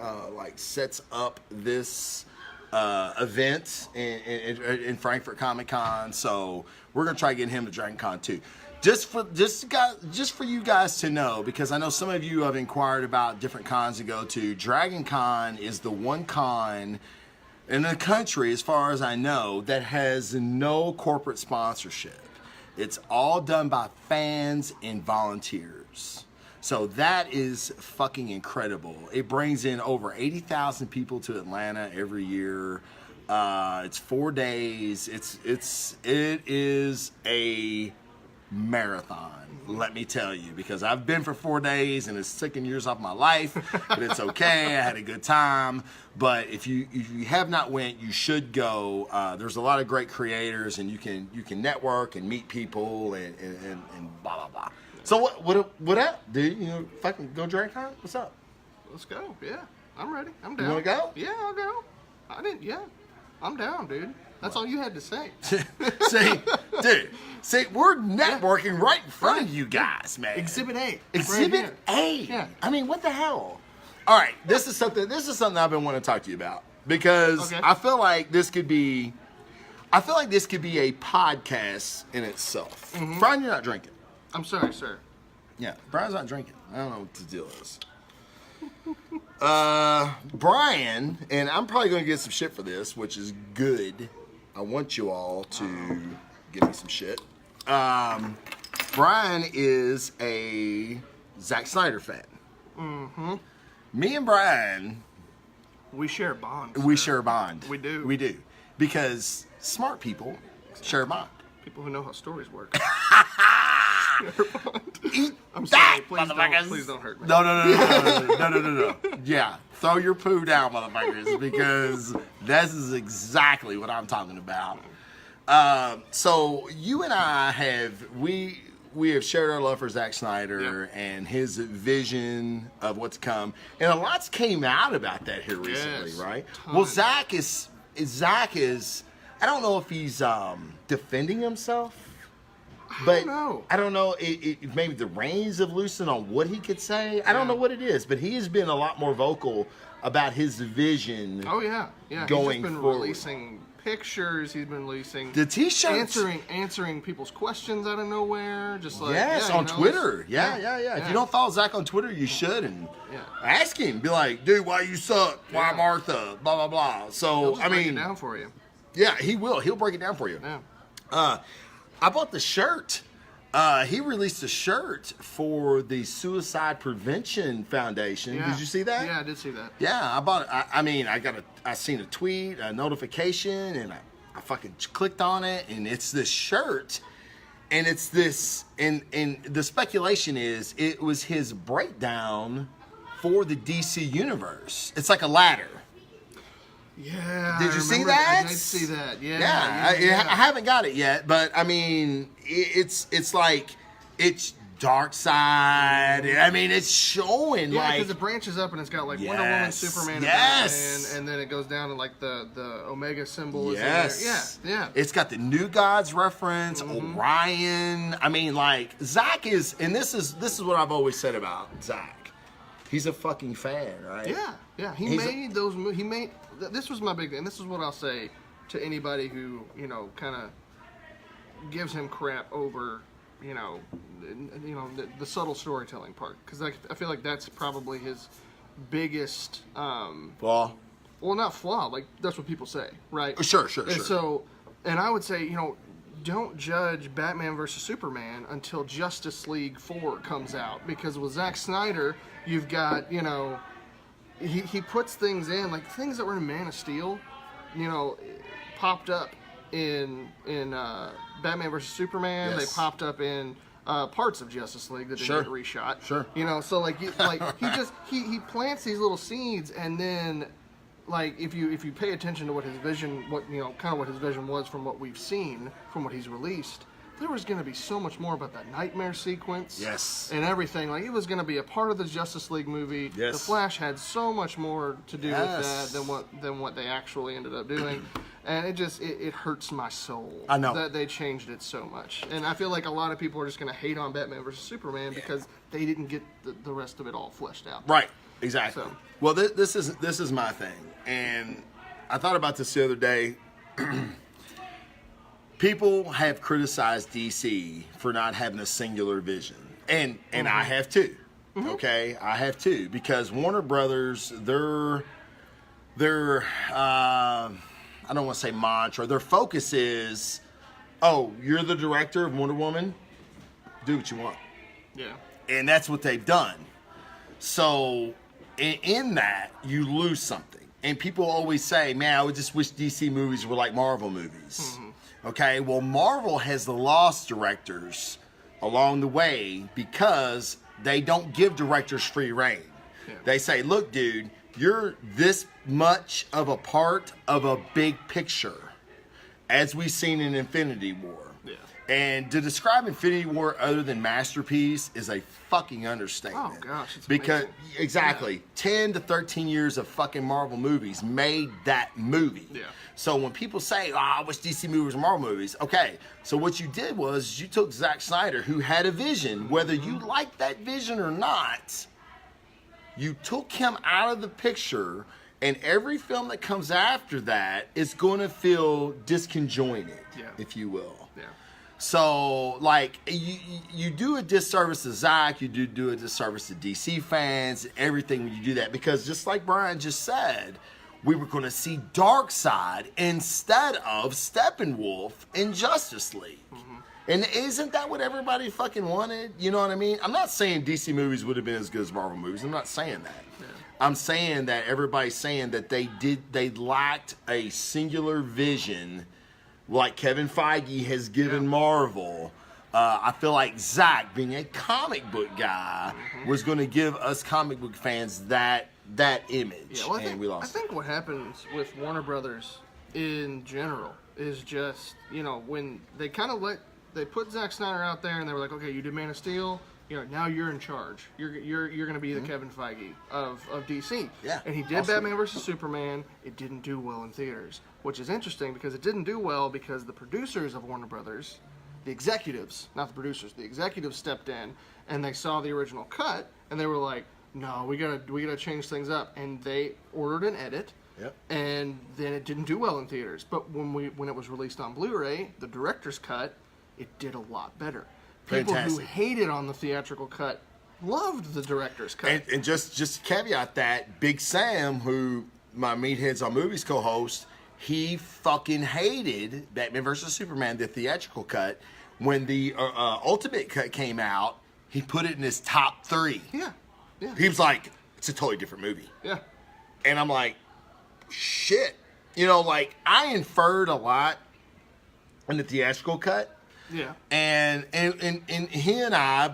sets up this event in Frankfort Comic Con. So we're gonna try to get him to Dragon Con too, just for you guys to know, because I know some of you have inquired about different cons to go to. Dragon Con is the one con in the country, as far as I know, that has no corporate sponsorship. It's all done by fans and volunteers. So that is fucking incredible. It brings in over 80,000 people to Atlanta every year. It's 4 days. It is a marathon, let me tell you, because I've been for 4 days and it's taken years off my life, but it's okay. I had a good time. But if you have not went, you should go. There's a lot of great creators, and you can network and meet people and blah blah blah. So what up, dude? You know, fucking go Dragon Con? What's up? Let's go. Yeah, I'm ready. I'm down. You wanna go? Yeah, I'll go. I'm down, dude. That's all you had to say. See, we're networking right in front of you guys, man. Exhibit A. Exhibit A. Yeah. I mean, what the hell? All right, this is something I've been wanting to talk to you about, because I feel like this could be a podcast in itself. Brian, you're not drinking. I'm sorry, sir. Yeah, Brian's not drinking. I don't know what the deal is. Brian, and I'm probably going to get some shit for this, which is good. I want you all to give me some shit. Brian is a Zack Snyder fan. Me and Brian, we share a bond. We share a bond. We do. We do. Because smart people share a bond. People who know how stories work. Eat I'm that, sorry. motherfuckers. Please don't hurt me. No. Yeah, throw your poo down, motherfuckers, because this is exactly what I'm talking about. So you and I we have shared our love for Zack Snyder and his vision of what's come, and a lot's came out about that here recently, right? Well, Zack is. I don't know if he's defending himself. But I don't know. Maybe the reins have loosened on what he could say. I don't know what it is, but he has been a lot more vocal about his vision. Oh yeah. Going He's just been forward. releasing pictures he's been releasing. The T-shirts. Answering people's questions out of nowhere. Just like, yes, on Twitter. Yeah. If you don't follow Zach on Twitter, you should. And ask him. Be like, dude, why you suck? Why Martha? Blah, blah, blah. So, He'll break it down for you. Yeah, he will. He'll break it down for you. Yeah. I bought the shirt. He released a shirt for the Suicide Prevention Foundation. Yeah. Did you see that? Yeah, I did see that. Yeah, I bought it. I seen a tweet, a notification, and I fucking clicked on it, and it's this shirt, and it's this, and the speculation is it was his breakdown for the DC universe. It's like a ladder. Yeah. Did you see that? I did see that. Yeah. I haven't got it yet, but I mean, it's like it's dark side. I mean, it's showing like because it branches up and it's got like Wonder Woman, Superman, and then it goes down to like the Omega symbol. Yes. Is in there. Yeah. It's got the New Gods reference, Orion. I mean, like Zach is, and this is what I've always said about Zach. He's a fucking fan, right? Yeah. He made those movies. He made. This was my big thing. And this is what I'll say to anybody who kind of gives him crap over the subtle storytelling part, because I feel like that's probably his biggest flaw. Well, not flaw. Like that's what people say, right? Sure. And so, and I would say, don't judge Batman versus Superman until Justice League 4 comes out, because with Zack Snyder, you've got he puts things in, like things that were in Man of Steel, popped up in Batman vs Superman. Yes. They popped up in parts of Justice League that didn't get reshot. Sure. So he plants these little seeds, and then like if you pay attention to what his vision, what his vision was from what we've seen, from what he's released, there was going to be so much more about that nightmare sequence. Yes. And everything. Like, it was going to be a part of the Justice League movie. Yes. The Flash had so much more to do with that than what they actually ended up doing. And it hurts my soul. I know. That they changed it so much. And I feel like a lot of people are just going to hate on Batman vs. Superman because they didn't get the rest of it all fleshed out. Right. Exactly. So. Well, this is my thing. And I thought about this the other day. People have criticized DC for not having a singular vision, and I have too. Okay, I have too, because Warner Brothers, their I don't want to say mantra, their focus is, oh, you're the director of Wonder Woman, do what you want. Yeah. And that's what they've done. So in that, you lose something. And people always say, man, I would just wish DC movies were like Marvel movies. Okay, well, Marvel has lost directors along the way because they don't give directors free reign. Yeah. They say, look, dude, you're this much of a part of a big picture, as we've seen in Infinity War. Yeah. And to describe Infinity War other than masterpiece is a fucking understatement. Oh, gosh, it's because amazing. Exactly. 10 to 13 years of fucking Marvel movies made that movie. Yeah. So when people say, oh, I wish DC movies were Marvel movies, okay, so what you did was you took Zack Snyder, who had a vision, whether you liked that vision or not, you took him out of the picture, and every film that comes after that is going to feel disconjointed, if you will. Yeah. So, like, you do a disservice to Zach, you do a disservice to DC fans, everything when you do that, because just like Brian just said, we were going to see Darkseid instead of Steppenwolf in Justice League. And isn't that what everybody fucking wanted? You know what I mean? I'm not saying DC movies would have been as good as Marvel movies. I'm not saying that. Yeah. I'm saying that everybody's saying that they lacked a singular vision like Kevin Feige has given Marvel. I feel like Zach, being a comic book guy, was going to give us comic book fans that image. Yeah, well, I think what happens with Warner Brothers in general is just, when they kind of they put Zack Snyder out there and they were like, okay, you did Man of Steel, now you're in charge. You're going to be the Kevin Feige of DC. Yeah. And he did Batman vs. Superman. It didn't do well in theaters, which is interesting because it didn't do well because the producers of Warner Brothers, the executives, not the producers, the executives stepped in and they saw the original cut and they were like, no, we gotta change things up, and they ordered an edit, Yep. And then it didn't do well in theaters. But when it was released on Blu-ray, the director's cut, it did a lot better. People who hated on the theatrical cut loved the director's cut. And just to caveat that, Big Sam, who my Meatheads on Movies co-host, he fucking hated Batman vs. Superman, the theatrical cut. When the Ultimate cut came out, he put it in his top 3. Yeah. He was like, it's a totally different movie. Yeah. And I'm like, shit. You know, like, I inferred a lot in the theatrical cut. Yeah. And he and I,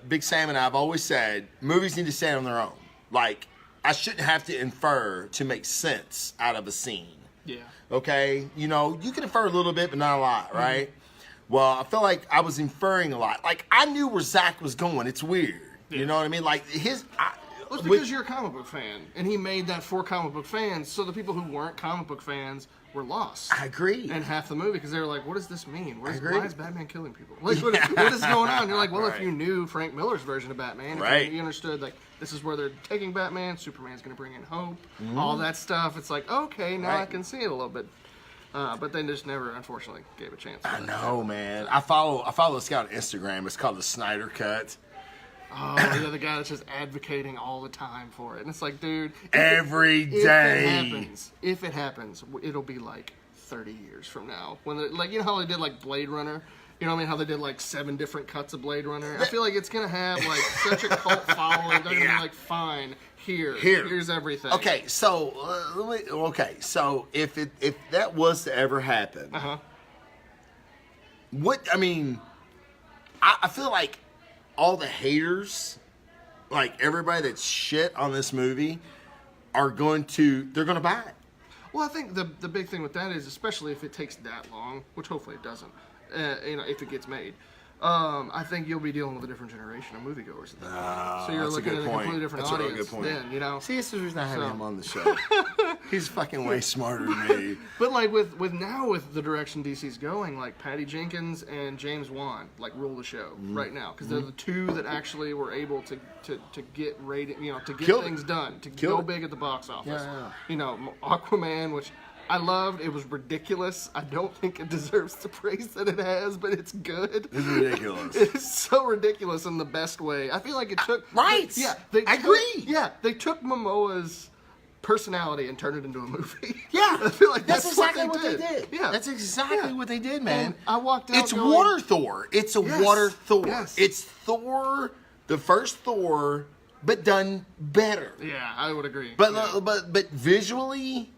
Big Sam and I, have always said, movies need to stand on their own. Like, I shouldn't have to infer to make sense out of a scene. Yeah. Okay? You know, you can infer a little bit, but not a lot, right? Mm-hmm. Well, I feel like I was inferring a lot. Like, I knew where Zach was going. It's weird. Yeah. You know what I mean? Like, well, it's because you're a comic book fan, and he made that for comic book fans, so the people who weren't comic book fans were lost. I agree. And half the movie, because they were like, what does this mean? Why is Batman killing people? Like, what is going on? And you're like, well, if you knew Frank Miller's version of Batman, if you understood, like, this is where they're taking Batman, Superman's going to bring in hope, all that stuff, it's like, okay, now I can see it a little bit. But they just never, unfortunately, gave a chance. I know, man. I follow this guy on Instagram. It's called the Snyder Cut. Oh, yeah, the guy that's just advocating all the time for it. And it's like, dude, every day. If it happens, it'll be like 30 years from now. When like, you know how they did like Blade Runner? You know what I mean? How they did like 7 different cuts of Blade Runner? I feel like it's going to have like such a cult following. They're going to be like, fine, here's everything. Okay, so, if that was to ever happen, I feel like all the haters, like everybody that's shit on this movie, they're going to buy it. Well, I think the big thing with that is, especially if it takes that long, which hopefully it doesn't, if it gets made, I think you'll be dealing with a different generation of moviegoers at that point. So you're looking at a completely different audience. That's a really good point. Then, you know. See, this is the reason I had him on the show. He's fucking way smarter than me. But like with the direction DC's going, like Patty Jenkins and James Wan like rule the show right now, because they're the two that actually were able to get rated, you know, to get things done, to go big at the box office. Yeah. You know, Aquaman, which I loved. It was ridiculous. I don't think it deserves the praise that it has, but it's good. It's ridiculous. It's so ridiculous in the best way. I feel like it took... I agree. Yeah, they took Momoa's personality and turned it into a movie. Yeah. I feel like that's exactly what they did. Yeah. That's exactly what they did, man. And I walked out It's Water Thor. It's a Water Thor. Yes. It's Thor, the first Thor, but done better. Yeah, I would agree. But visually...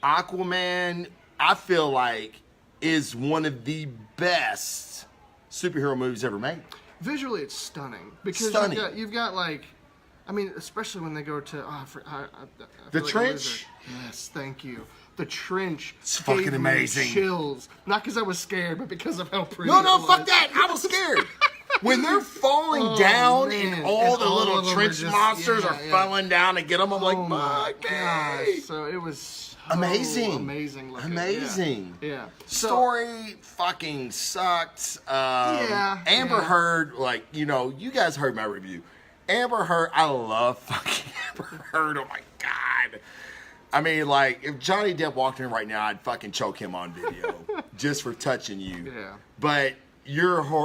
Aquaman, I feel like, is one of the best superhero movies ever made. Visually, it's stunning. Because you've got like, I mean, especially when they go to the trench. Yes, thank you. The trench. It's fucking amazing. Chills. Not because I was scared, but because of how pretty. No, fuck that. I was scared. When they're falling down and all the little trench monsters are falling down to get them, I'm like, my gosh. So it was. Amazing. Looking. Amazing. Yeah. Story fucking sucked. Amber Heard, like, you know, you guys heard my review. Amber Heard, I love fucking Amber Heard. Oh my God. I mean, like, if Johnny Depp walked in right now, I'd fucking choke him on video just for touching you. Yeah. But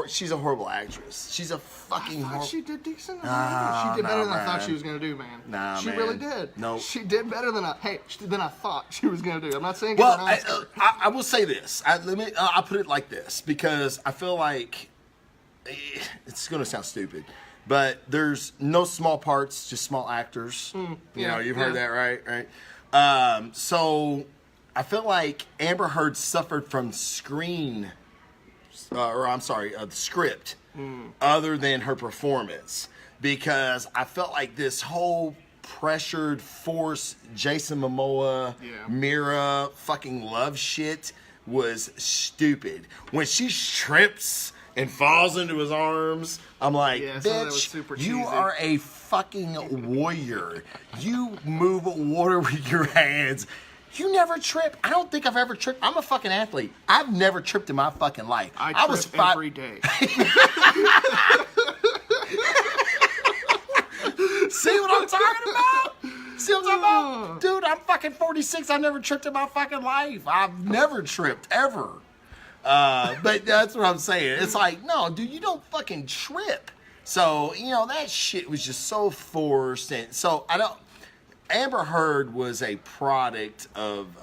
she's a horrible actress. She's a fucking horrible. She did decent. She did better than I thought she was gonna do, man. She really did. No, she did better than I thought she was gonna do. I'm not saying. Well, I will say this. I'll put it like this, because I feel like it's gonna sound stupid, but there's no small parts, just small actors. You know, you've heard that, right? Right. So I feel like Amber Heard suffered from the script, other than her performance, because I felt like this whole pressured, forced Jason Momoa, Mira fucking love shit was stupid. When she trips and falls into his arms, I'm like, bitch, you are a fucking warrior. You move water with your hands. You never trip. I don't think I've ever tripped. I'm a fucking athlete. I've never tripped in my fucking life. I was every day. See what I'm talking about? See what I'm talking about? Dude, I'm fucking 46. I never tripped in my fucking life. I've never tripped, ever. But that's what I'm saying. It's like, no, dude, you don't fucking trip. So, that shit was just so forced. And so, Amber Heard was a product of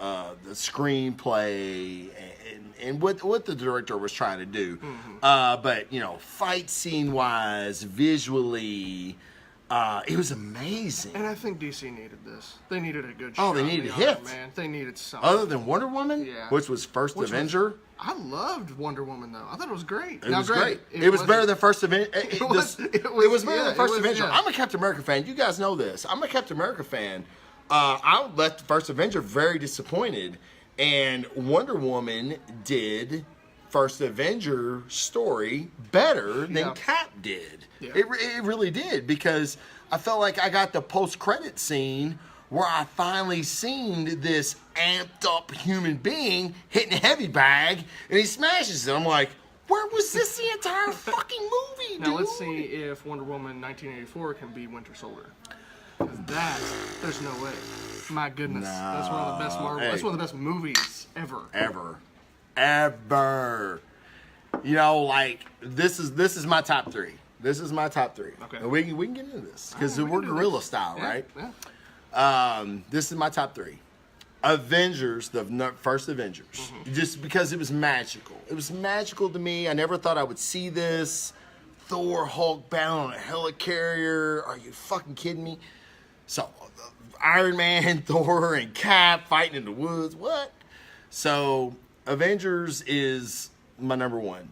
the screenplay and what the director was trying to do. Mm-hmm. But, fight scene-wise, visually, it was amazing. And I think DC needed this. They needed a good Oh, shot. they needed a hit. Man. They needed something. Other than Wonder Woman, which was First Avenger. I loved Wonder Woman, though. I thought it was great. It was great. It was better than First Avenger. It was better than First Avenger. Yeah. I'm a Captain America fan. You guys know this. I'm a Captain America fan. I left First Avenger very disappointed. And Wonder Woman did First Avenger story better than Cap did. Yeah. It really did, because I felt like I got the post-credit scene where I finally seen this amped up human being hitting a heavy bag and he smashes it. I'm like, where was this the entire fucking movie, dude? Now let's see if Wonder Woman 1984 can be Winter Soldier. There's no way. My goodness. That's one of the best Marvel. That's one of the best movies ever. Ever. This is my top three. This is my top three. Okay. And we can get into this because we're guerrilla style, right? Yeah. This is my top three. Avengers, the first Avengers. Mm-hmm. Just because it was magical. It was magical to me. I never thought I would see this. Thor, Hulk bound on a helicarrier. Are you fucking kidding me? So, Iron Man, Thor, and Cap fighting in the woods. What? So, Avengers is my number one.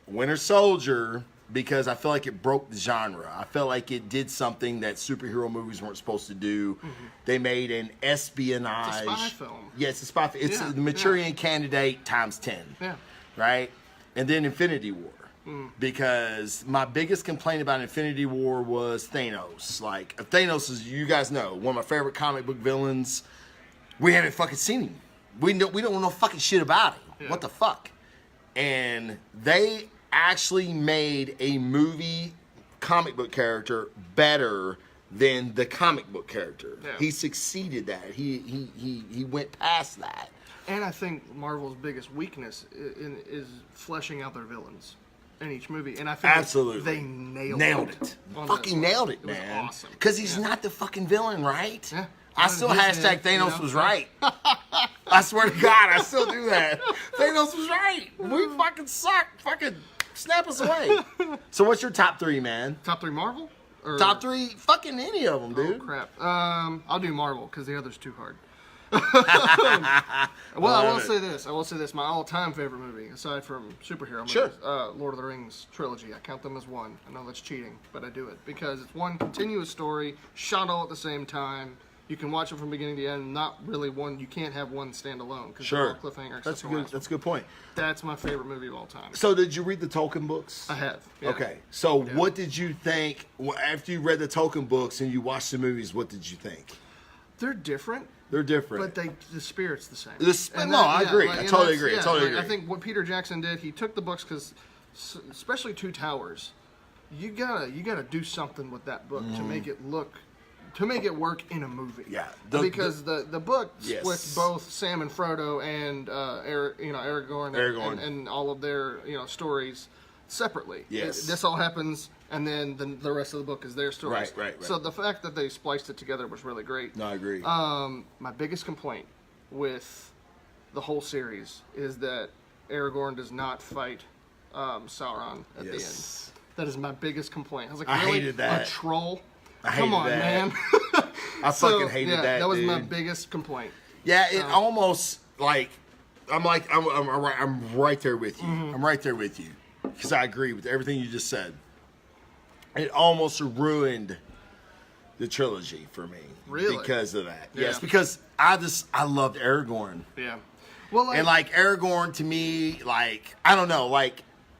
Winter Soldier, because I feel like it broke the genre. I felt like it did something that superhero movies weren't supposed to do. Mm-hmm. They made an espionage. It's a spy film. Yeah, it's a spy film. It's the Manchurian Candidate times 10. Yeah. Right? And then Infinity War. Because my biggest complaint about Infinity War was Thanos. Like, Thanos is, you guys know, one of my favorite comic book villains. We haven't fucking seen him. We don't know fucking shit about him. Yeah. What the fuck? And they actually made a movie comic book character better than the comic book character. Yeah. He succeeded that. He went past that. And I think Marvel's biggest weakness is fleshing out their villains in each movie, and I think absolutely they nailed it. Fucking nailed it, man. It was awesome. Because he's not the fucking villain, right? Yeah. I still hashtag Thanos was right. I swear to God, I still do that. Thanos was right. We fucking suck. Fucking snap us away. So what's your top three, man? Top three Marvel? Or... Top three fucking any of them, dude. Oh, crap. I'll do Marvel because the other's too hard. Well, I will say this. My all-time favorite movie, aside from superhero movies, Lord of the Rings trilogy. I count them as one. I know that's cheating, but I do it because it's one continuous story, shot all at the same time. You can watch it from beginning to end. Not really one. You can't have one stand alone because they're all cliffhangers. That's a good point. That's my favorite movie of all time. So, did you read the Tolkien books? I have. Yeah. Okay. So, what did you think after you read the Tolkien books and you watched the movies? What did you think? They're different. But the spirit's the same. I agree. I totally agree. I think what Peter Jackson did, he took the books because, especially Two Towers, you gotta do something with that book to make it work in a movie. Yeah. Because the book splits both Sam and Frodo and Aragorn and all of their stories separately. Yes. This all happens, and then the rest of the book is their stories. Right. So the fact that they spliced it together was really great. No, I agree. My biggest complaint with the whole series is that Aragorn does not fight Sauron at the end. That is my biggest complaint. I was like, I really? hated that. A troll? Come on, man. I fucking hated that. That was dude. my biggest complaint. Yeah, it almost I'm right there with you. Mm-hmm. I'm right there with you because I agree with everything you just said. It almost ruined the trilogy for me. Really? Because of that. Yeah. Yes, because I loved Aragorn. Yeah. Well, and Aragorn to me, I don't know,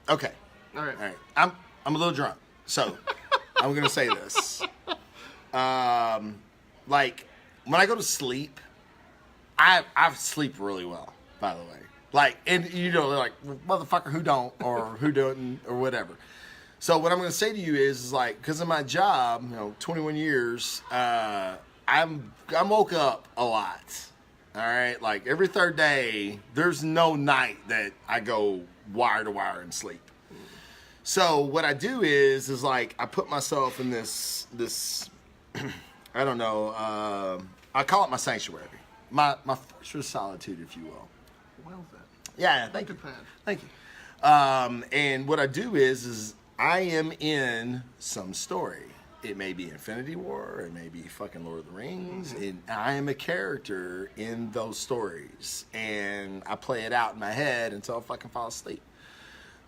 okay. All right. I'm a little drunk, so I'm gonna say this. When I go to sleep, I sleep really well, by the way. And they're like, motherfucker, who don't, or who doesn't, or whatever. So what I'm going to say to you is like, because of my job, 21 years, I'm woke up a lot. All right, like every third day, there's no night that I go wire to wire and sleep. So what I do is like I put myself in this I don't know, I call it my sanctuary, my fortress of solitude, if you will. Well then. Yeah, thank you. Thank you. And what I do is I am in some story. It may be Infinity War, it may be fucking Lord of the Rings, and I am a character in those stories, and I play it out in my head until I fucking fall asleep.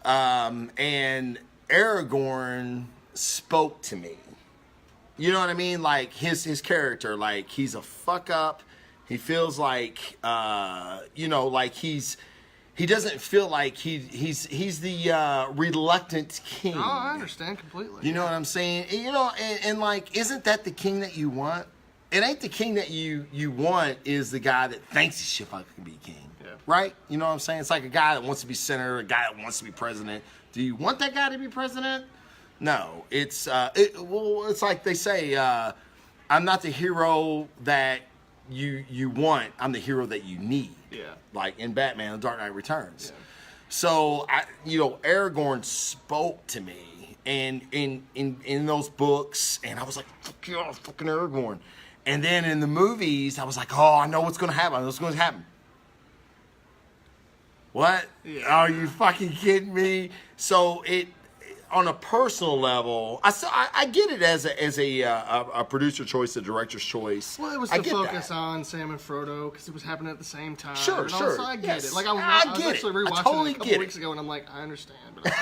And Aragorn spoke to me. You know what I mean? Like his character, like he's a fuck up. He feels like, like he doesn't feel like he's the reluctant king. Oh, I understand completely. You know what I'm saying? And like, isn't that the king that you want? It ain't the king that you want is the guy that thinks he should fucking be king. Yeah. Right? You know what I'm saying? It's like a guy that wants to be senator, a guy that wants to be president. Do you want that guy to be president? No. It's it's like they say, I'm not the hero that you want, I'm the hero that you need. Yeah. Like in Batman, The Dark Knight Returns. Yeah. So Aragorn spoke to me and in those books, and I was like, fuck yeah, fucking Aragorn. And then in the movies, I was like, oh, I know what's gonna happen. I know what's gonna happen. What? Yeah. Are you fucking kidding me? So on a personal level, I get it as a producer choice, a director's choice. Well, it was to focus on Sam and Frodo because it was happening at the same time. Sure. So I get it. Like I was actually rewatching totally it a couple weeks ago, and I'm like, I understand. But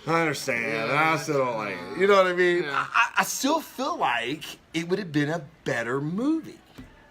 I understand. Yeah, I still don't like it. You know what I mean? Yeah. I still feel like it would have been a better movie.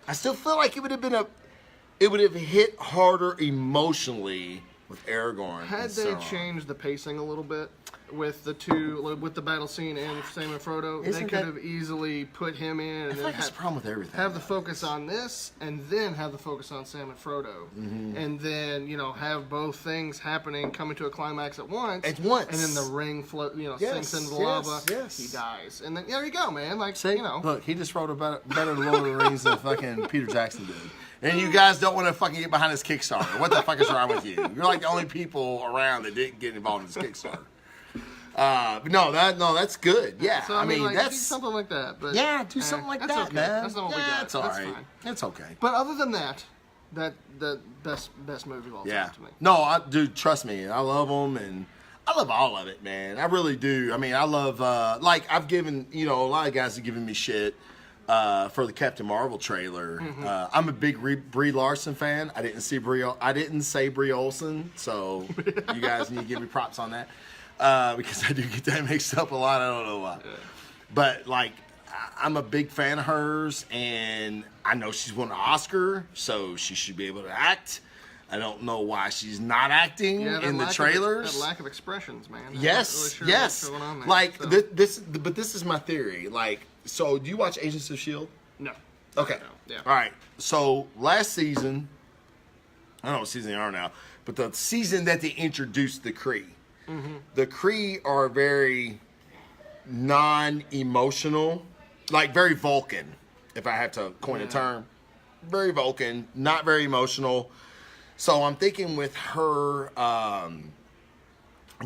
I still feel like it would have hit harder emotionally with Aragorn. Had they changed the pacing a little bit with the battle scene and Sam and Frodo, they could have easily put him in and then that's the problem with everything. Have the focus on this and then have the focus on Sam and Frodo. Mm-hmm. And then, have both things happening, coming to a climax at once. At once. And then the ring sinks into the lava. Yes. He dies. And then there you go, man. Like, See, look, he just wrote a better Lord of the Rings than fucking Peter Jackson did. And you guys don't want to fucking get behind this Kickstarter. What the fuck is wrong with you? You're like the only people around that didn't get involved in this Kickstarter. But no, that's good. Yeah, So, I mean, like, do something like that. But, do something like that, okay. man. That's not what we got. It's all That's right. fine. It's okay. But other than that, the best movie of all time to me. No, dude, trust me. I love them, and I love all of it, man. I really do. I mean, I love, I've given, a lot of guys have given me shit for the Captain Marvel trailer. Mm-hmm. I'm a big Brie Larson fan. I didn't say Brie Olsen, so you guys need to give me props on that. Because I do get that mixed up a lot. I don't know why. Yeah. But, I'm a big fan of hers, and I know she's won an Oscar, so she should be able to act. I don't know why she's not acting in the trailers. That lack of expressions, man. Yes, really sure yes. What's going on there, but this is my theory. So do you watch Agents of S.H.I.E.L.D.? No. Okay. No. Yeah. All right. So last season, I don't know what season they are now, but the season that they introduced the Kree. Mm-hmm. The Kree are very non-emotional, like very Vulcan, if I have to coin a term. Very Vulcan, not very emotional. So I'm thinking with her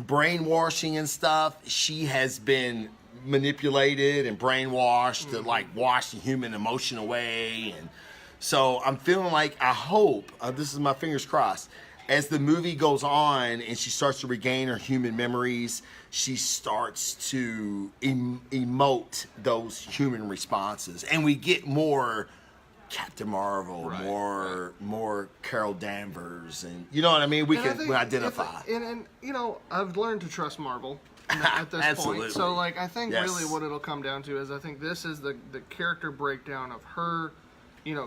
brainwashing and stuff, she has been manipulated and brainwashed to wash the human emotion away. And so I'm feeling like, I hope, this is my fingers crossed, as the movie goes on and she starts to regain her human memories, she starts to emote those human responses. And we get more Captain Marvel, more Carol Danvers, and you know what I mean? We can identify. And I've learned to trust Marvel at this Absolutely. point. So, I think really what it'll come down to is I think this is the character breakdown of her,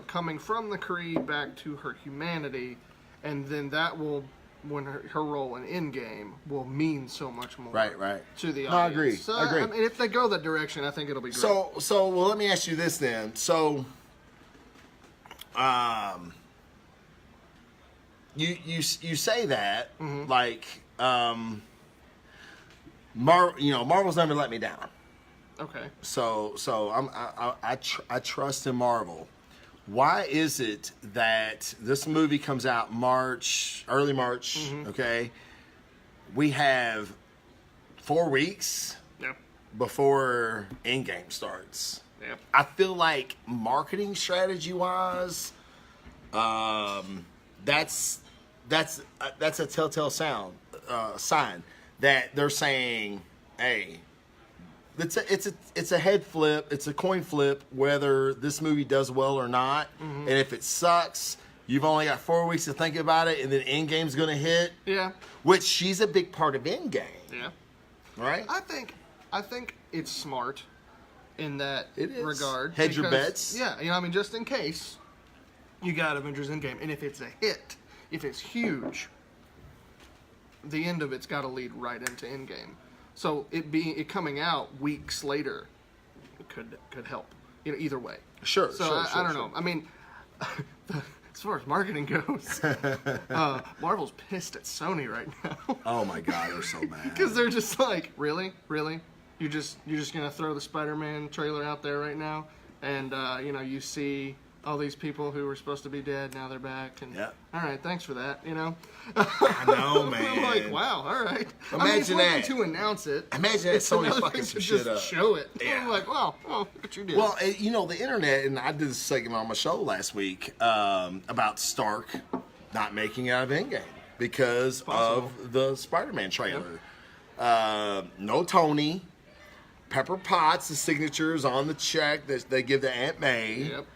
coming from the Kree back to her humanity, and then that will, when her role in Endgame will mean so much more to the audience. No, I agree. So, I agree. I mean, if they go that direction, I think it'll be great. So well, let me ask you this then. So, you say that, Marvel's never let me down. Okay. So I trust in Marvel. Why is it that this movie comes out early March, okay? We have 4 weeks Yep. before Endgame starts. Yep. I feel like marketing strategy wise, that's a telltale sign that they're saying, hey, it's a head flip, it's a coin flip whether this movie does well or not, and if it sucks, you've only got 4 weeks to think about it, and then Endgame's gonna hit. Yeah. Which she's a big part of Endgame. Yeah. Right? I think it's smart in that It is. regard. Hedge your bets. Yeah, I mean, just in case you got Avengers Endgame, and if it's a hit, if it's huge, the end of it's got to lead right into Endgame. So it coming out weeks later could help. Either way. Sure. So I don't know. I mean, as far as marketing goes, Marvel's pissed at Sony right now. Oh my God, they're so mad. Because they're just like, really? You're just gonna throw the Spider-Man trailer out there right now, and you see all these people who were supposed to be dead, now they're back, and all right, thanks for that. I know, man. I'm like, wow, all right. Imagine that. To announce it. Imagine that Sony another fucking thing some to shit just up. show it. Yeah. I'm like, wow, look what you did. Well, the internet, and I did this segment on my show last week about Stark not making it out of Endgame because of the Spider-Man trailer. No Tony. Pepper Potts, the signatures on the check that they give to Aunt May. Yep.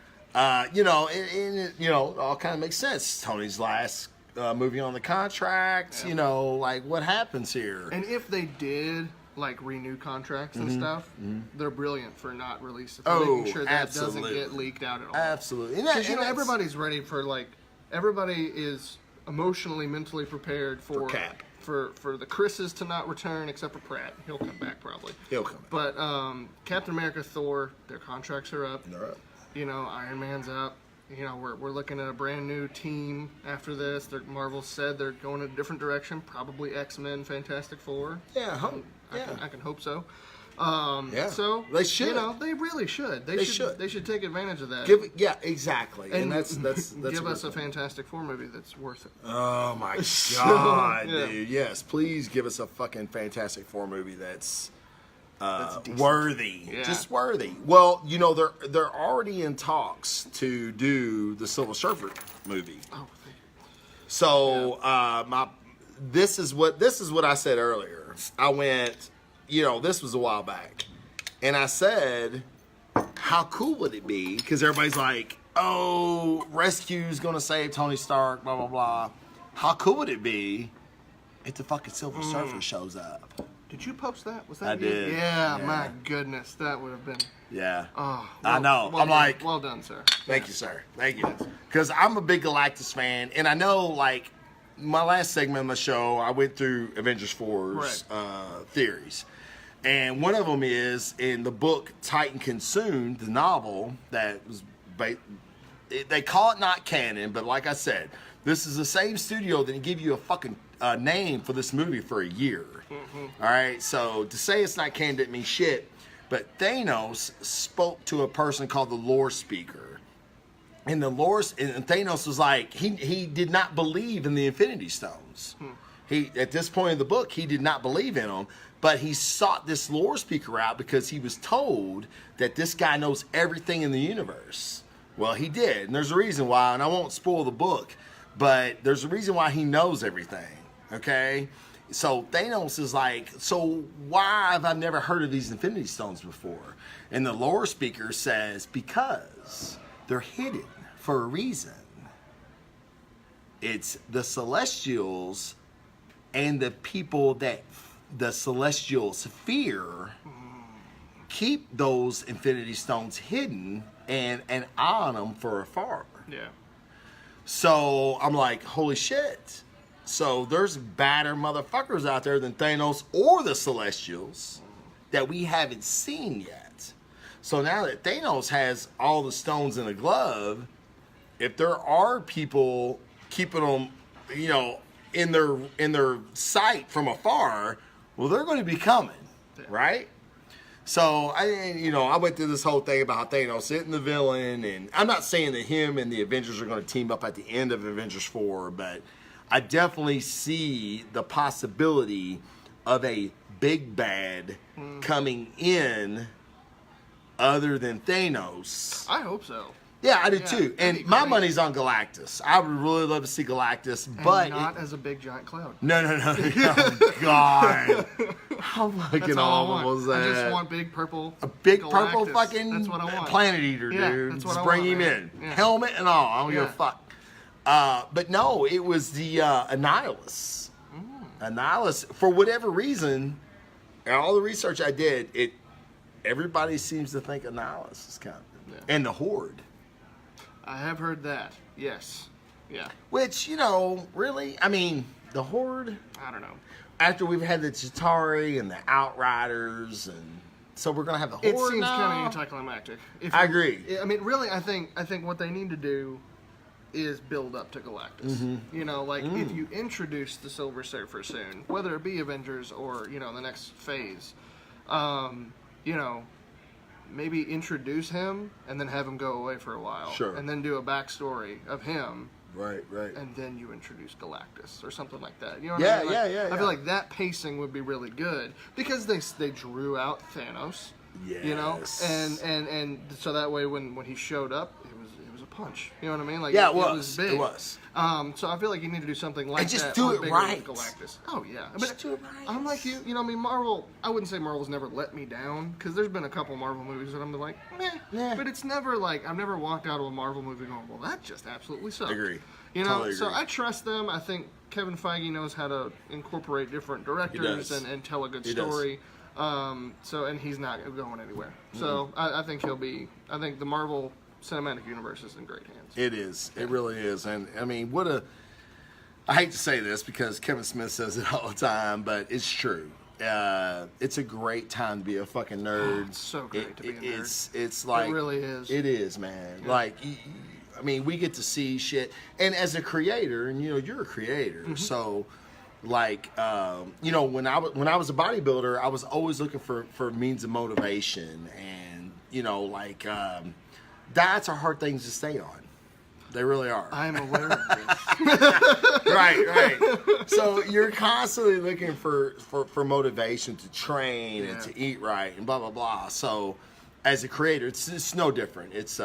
It all kind of makes sense. Tony's last movie on the contract. Yep. Like what happens here? And if they did renew contracts and stuff, they're brilliant for not releasing, making sure that absolutely. doesn't get leaked out at all. Absolutely. Because everybody's ready for everybody is emotionally, mentally prepared for Cap. For the Chris's to not return, except for Pratt. He'll come back probably. He'll come back. But Captain America, Thor, their contracts are up. They're up. Iron Man's up. We're looking at a brand new team after this. Marvel said they're going in a different direction. Probably X-Men, Fantastic Four. Yeah, I can hope so. Yeah. So they should. They really should. They should take advantage of that. Exactly. And that's give us a Fantastic Four movie that's worth it. Oh my God, yeah. dude! Yes, please give us a fucking Fantastic Four movie that's decent. worthy, Yeah. just worthy. Well, they're already in talks to do the Silver Surfer movie. Oh, thank you. So this is what I said earlier. I went, this was a while back, and I said, how cool would it be? Because everybody's like, oh, Rescue's gonna save Tony Stark, blah blah blah. How cool would it be if the fucking Silver Surfer shows up? Did you post that? Was that I you? did. Yeah, Yeah. my goodness, that would have been. Yeah. Oh, I know. Well I'm done. like, well done, sir. thank you, sir. Thank you. Because I'm a big Galactus fan, and I know, my last segment of my show, I went through Avengers 4's theories. And one of them is in the book Titan Consumed, the novel that was, they call it not canon, but like I said, this is the same studio that give you a fucking name for this movie for a year. All right, so to say it's not canon didn't mean shit. But Thanos spoke to a person called the Lore Speaker, and Thanos was like, he did not believe in the Infinity Stones. He at this point in the book he did not believe in them, but he sought this Lore Speaker out because he was told that this guy knows everything in the universe. Well, he did, and there's a reason why, and I won't spoil the book, but there's a reason why he knows everything. Okay. So Thanos is like, so why have I never heard of these Infinity Stones before? And the Lore Speaker says, because they're hidden for a reason. It's the Celestials and the people that the Celestials fear keep those Infinity Stones hidden and on them for afar. Yeah. So I'm like, holy shit. So there's badder motherfuckers out there than Thanos or the Celestials that we haven't seen yet. So now that Thanos has all the stones in a glove, if there are people keeping them, in their sight from afar, Well, they're going to be coming, right? So, I went through this whole thing about how Thanos hitting the villain, and I'm not saying that him and the Avengers are going to team up at the end of Avengers 4, but I definitely see the possibility of a big bad coming in other than Thanos. I hope so. Yeah, I do too. And my money's on Galactus. I would really love to see Galactus, but not as a big giant cloud. No. Oh, God. How fucking awful was that? I just want big purple. A big Galactus. purple fucking That's what I want. planet eater, dude. That's what Just I bring want, him man. in. Helmet and all. I don't give a fuck. But no, it was the Annihilus. Annihilus, for whatever reason, and all the research I did, everybody seems to think Annihilus is coming. Yeah. And the Horde. I have heard that. Yes. Yeah. Which, really, the Horde. I don't know. After we've had the Chitauri and the Outriders, and so we're gonna have the Horde. It seems now? kind of anticlimactic. I agree. Really, I think what they need to do is build up to Galactus. Mm-hmm. If you introduce the Silver Surfer soon, whether it be Avengers or the next phase, maybe introduce him and then have him go away for a while. Sure. And then do a backstory of him. Right. And then you introduce Galactus or something like that. You know Yeah, what I mean? yeah. I feel like that pacing would be really good because they drew out Thanos. Yes. And so that way when he showed up, it was a punch. You know what I mean? Like it was big. It was. So I feel like you need to do something like and just that. do it right. With Galactus. Oh yeah. Just do it right. I'm like you. Marvel. I wouldn't say Marvel's never let me down because there's been a couple Marvel movies that I'm like, meh. Yeah. But it's never like I've never walked out of a Marvel movie going, well, that just absolutely sucked. Agree. Totally agree. So I trust them. I think Kevin Feige knows how to incorporate different directors and tell a good story. And he's not going anywhere. So I think he'll be. I think the Marvel Cinematic Universe is in great hands. It is. It really is. And I hate to say this because Kevin Smith says it all the time, but it's true. It's a great time to be a fucking nerd. It's so great to be a nerd. It's like it really is. It is, man. Yeah. Like, we get to see shit, and as a creator, and you're a creator, so. Like, when I was a bodybuilder, I was always looking for means of motivation, and diets are hard things to stay on. They really are. I am aware of this. Right. So you're constantly looking for motivation to train and to eat right and blah blah blah. So as a creator, it's no different. It's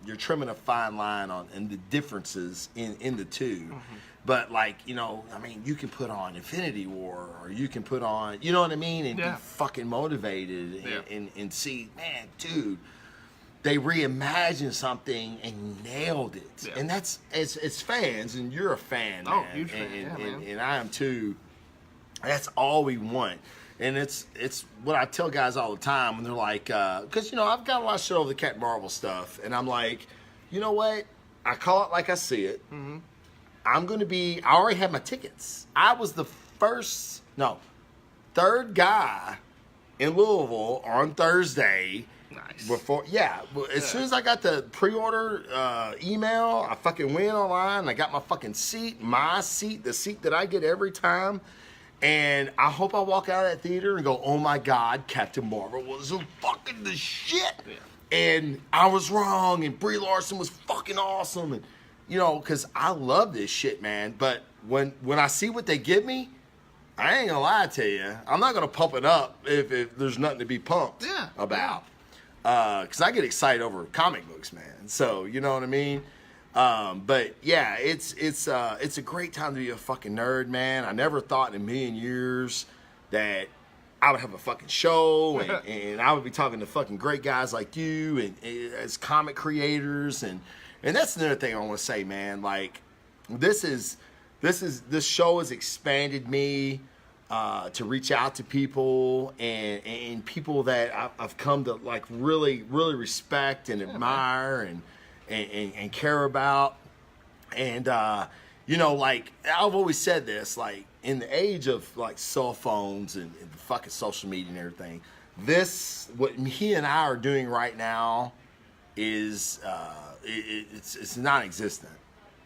you're trimming a fine line and the differences in the two. But you can put on Infinity War, or you can put on, you know what I mean, and be fucking motivated and see, man, dude, they reimagined something and nailed it. Yeah. And that's as fans, and you're a fan, man. Oh, huge fan, and I am too. That's all we want. And it's what I tell guys all the time when they're like, because I've got a lot of shit over the Captain Marvel stuff, and I'm like, you know what? I call it like I see it. Mm-hmm. I already have my tickets. I was the third guy in Louisville on Thursday. Nice. As soon as I got the pre-order email, I fucking went online. I got my fucking seat, the seat that I get every time. And I hope I walk out of that theater and go, oh my God, Captain Marvel was fucking the shit. Yeah. And I was wrong, and Brie Larson was fucking awesome. And, because I love this shit, man. But when I see what they give me, I ain't gonna lie to you. I'm not gonna pump it up if there's nothing to be pumped about. Because I get excited over comic books, man. So, you know what I mean? But yeah, it's a great time to be a fucking nerd, man. I never thought in a million years that I would have a fucking show and I would be talking to fucking great guys like you and as comic creators and that's another thing I want to say, man. Like this show has expanded me to reach out to people and people that I've come to like really respect and admire and care about. And like I've always said this, like in the age of like cell phones and fucking social media and everything, what he and I are doing right now is it's non-existent.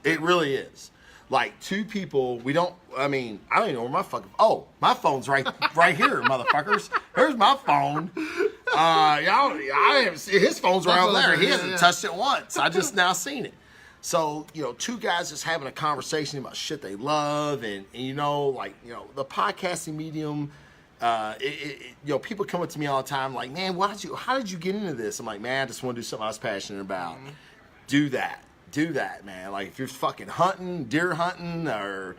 It really is. Like two people, I don't even know where my phone's right here, motherfuckers. Here's my phone. His phone's right over there. He hasn't touched it once. I just now seen it. So, two guys just having a conversation about shit they love and the podcasting medium, people come up to me all the time like, man, how did you get into this? I'm like, man, I just want to do something I was passionate about. Mm-hmm. Do that, man. Like if you're fucking hunting, deer hunting, or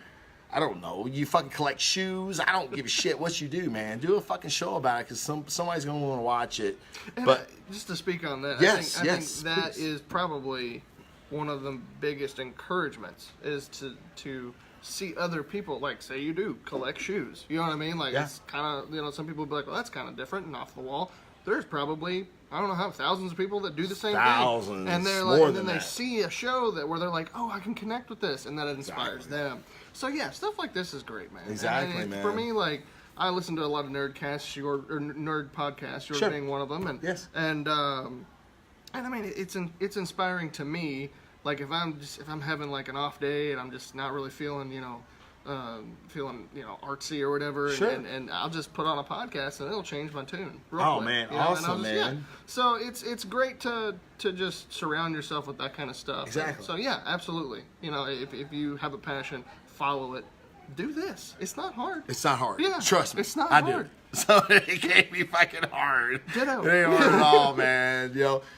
I don't know, you fucking collect shoes. I don't give a shit what you do, man. Do a fucking show about it because somebody's gonna want to watch it. But just to speak on that, I think that is probably one of the biggest encouragements is to see other people, like say you do collect shoes. You know what I mean? Like it's kind of some people be like, well, that's kind of different and off the wall. There's probably, I don't know how, thousands of people that do the same thing. And they're like, and then they see a show where they're like, oh, I can connect with this, and that inspires them. So yeah, stuff like this is great, man. Exactly, and man. For me, like, I listen to a lot of nerdcasts, or nerd podcasts, yours being one of them, and yes. And I mean, it's inspiring to me. Like if I'm having like an off day and I'm just not really feeling artsy or whatever, and I'll just put on a podcast and it'll change my tune. Oh man, awesome, man. Yeah. So it's great to just surround yourself with that kind of stuff. Exactly. So yeah, absolutely. If you have a passion, follow it. Do this. It's not hard. It's not hard. Yeah. Trust me. It's not I hard. do. So it can't be fucking hard. Ditto. It ain't hard at all, man.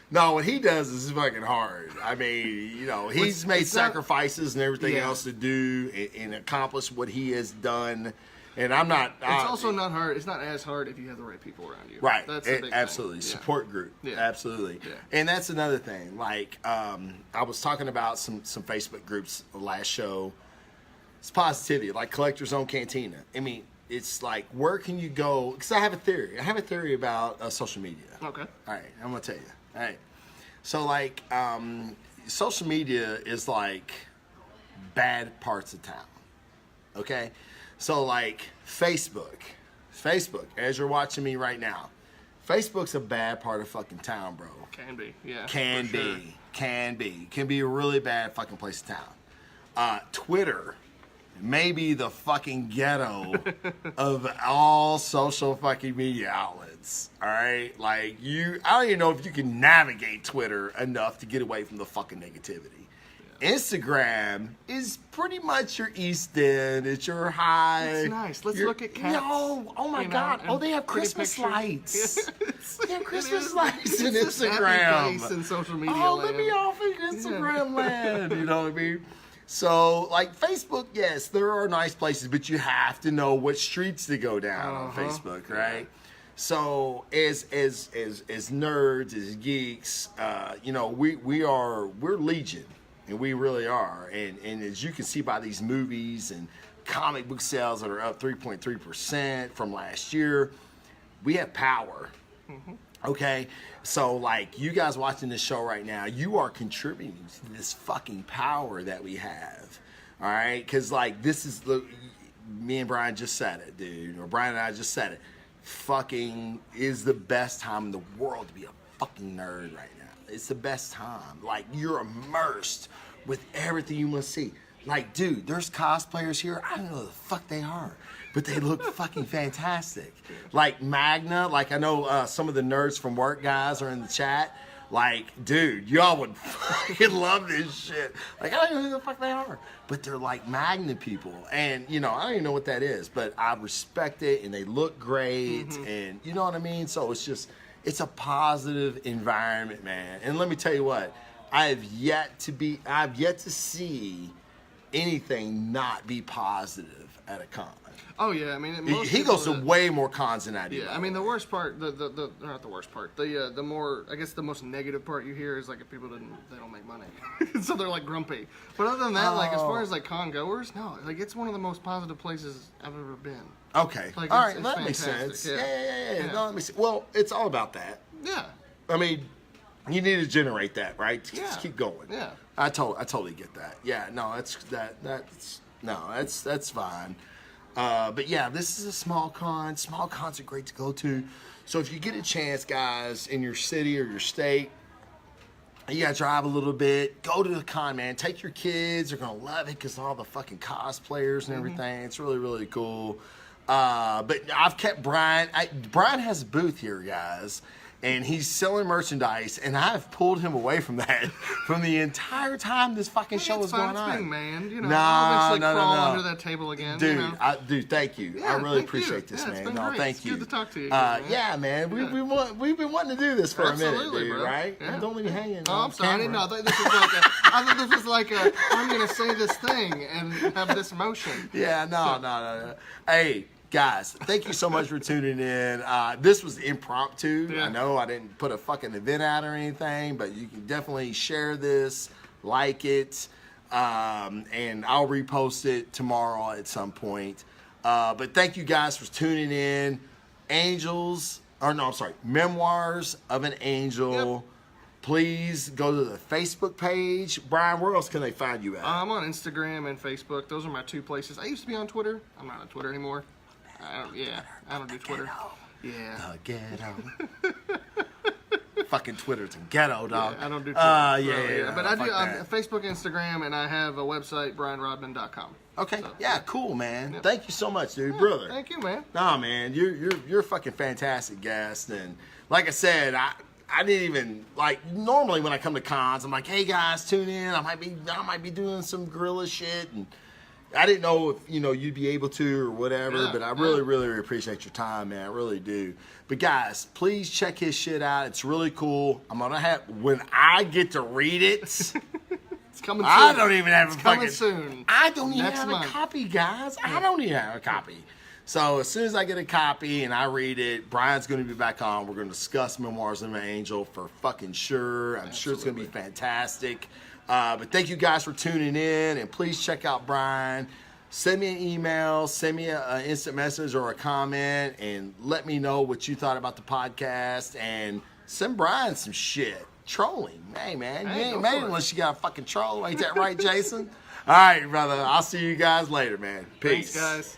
No, what he does is fucking hard. I mean, he's made sacrifices and everything else to do and accomplish what he has done. And I'm not. It's also not hard. It's not as hard if you have the right people around you. Right. That's the big absolutely. thing. Support group. Yeah. Absolutely. Yeah. And that's another thing. Like, I was talking about some Facebook groups last show. It's positivity, like Collector's Own Cantina. I mean, it's like, where can you go? Because I have a theory. I have a theory about social media. Okay. All right, I'm going to tell you. All right. So, like, social media is like bad parts of town. Okay? So, like, Facebook, as you're watching me right now, Facebook's a bad part of fucking town, bro. Can be, yeah. Can be a really bad fucking place of town. Twitter may be the fucking ghetto of all social fucking media outlets. All right, like I don't even know if you can navigate Twitter enough to get away from the fucking negativity. Yeah. Instagram is pretty much your East End. It's your high. It's nice. Let's look at cats. No, oh my God. Oh, they have Christmas lights. They have Christmas lights in Instagram. Place in social media land. let me off in Instagram land. You know what I mean? So, like Facebook, yes, there are nice places, but you have to know what streets to go down on Facebook, right? Yeah. So, as nerds, as geeks, we're legion, and we really are. And as you can see by these movies and comic book sales that are up 3.3% from last year, we have power. Mm-hmm. Okay, so like you guys watching this show right now, you are contributing to this fucking power that we have. All right, because like this is me and Brian just said it, dude, or Brian and I just said it. Fucking is the best time in the world to be a fucking nerd right now. It's the best time. Like you're immersed with everything you want to see. Like, dude, there's cosplayers here. I don't know who the fuck they are, but they look fucking fantastic. Like Magna, like I know some of the nerds from work guys are in the chat. Like, dude, y'all would fucking love this shit. Like, I don't know who the fuck they are, but they're like Magna people. And, I don't even know what that is, but I respect it and they look great. Mm-hmm. And you know what I mean? So it's a positive environment, man. And let me tell you what, I've yet to see anything not be positive at a con. Oh yeah, I mean he goes to way more cons than I do. Yeah, I mean the worst part, the not the worst part, the more, I guess the most negative part you hear is like if people they don't make money, so they're like grumpy. But other than that, like as far as like con goers, no, like it's one of the most positive places I've ever been. Okay, like, all right, it's that makes sense. Yeah. Yeah. No, that makes sense. Well, it's all about that. Yeah. I mean, you need to generate that, right? Just keep going. Yeah. I totally get that. Yeah, no, that's fine. But yeah, this is a small con. Small cons are great to go to. So if you get a chance, guys, in your city or your state, You gotta drive a little bit. Go to the con, man. Take your kids. They're gonna love it because all the fucking cosplayers and everything. It's really, really cool. But I've kept Brian. Brian has a booth here, guys. And he's selling merchandise, and I've pulled him away from that from the entire time this fucking show was going on. It's fine, man. You know, I'll eventually crawl under that table again. Dude, you know? Dude, thank you. I really appreciate this, man. It's been no, great. thank it's you. Good to talk to you. Again, man. Yeah, man. We've been wanting to do this for a minute, dude. Bro. Right? Yeah. Don't leave me hanging. Oh, I'm sorry. I didn't know. I thought this was like a. I'm gonna say this thing and have this motion. Yeah, no. Hey. Guys, thank you so much for tuning in. This was impromptu. Yeah. I know I didn't put a fucking event out or anything, but you can definitely share this, like it, and I'll repost it tomorrow at some point. But thank you guys for tuning in. Memoirs of an Angel. Yep. Please go to the Facebook page. Brian, where else can they find you at? I'm on Instagram and Facebook. Those are my two places. I used to be on Twitter. I'm not on Twitter anymore. I don't do Twitter. Yeah. The ghetto. Fucking Twitter's a ghetto, dog. Yeah, I don't do Twitter. Yeah. But I do Facebook, Instagram, and I have a website, brianrodman.com. Okay. So, cool, man. Yep. Thank you so much, dude, brother. Thank you, man. Nah, man, you're a fucking fantastic guest, and like I said, I didn't even normally when I come to cons, I'm like, hey guys, tune in. I might be doing some guerrilla shit, and I didn't know if you'd be able to or whatever, but I really, really appreciate your time, man. I really do. But guys, please check his shit out. It's really cool. I'm gonna have when I get to read it. It's coming soon. I don't even have a coming soon. I don't even Next have month. a copy, guys. I don't even have a copy. So as soon as I get a copy and I read it, Brian's going to be back on. We're going to discuss Memoirs of an Angel for fucking sure. I'm sure it's going to be fantastic. But thank you guys for tuning in, and please check out Brian. Send me an email, send me an instant message or a comment, and let me know what you thought about the podcast, and send Brian some shit. Trolling. Hey, man, you ain't made it unless you got a fucking troll. Ain't that right, Jason? All right, brother. I'll see you guys later, man. Peace. Thanks, guys.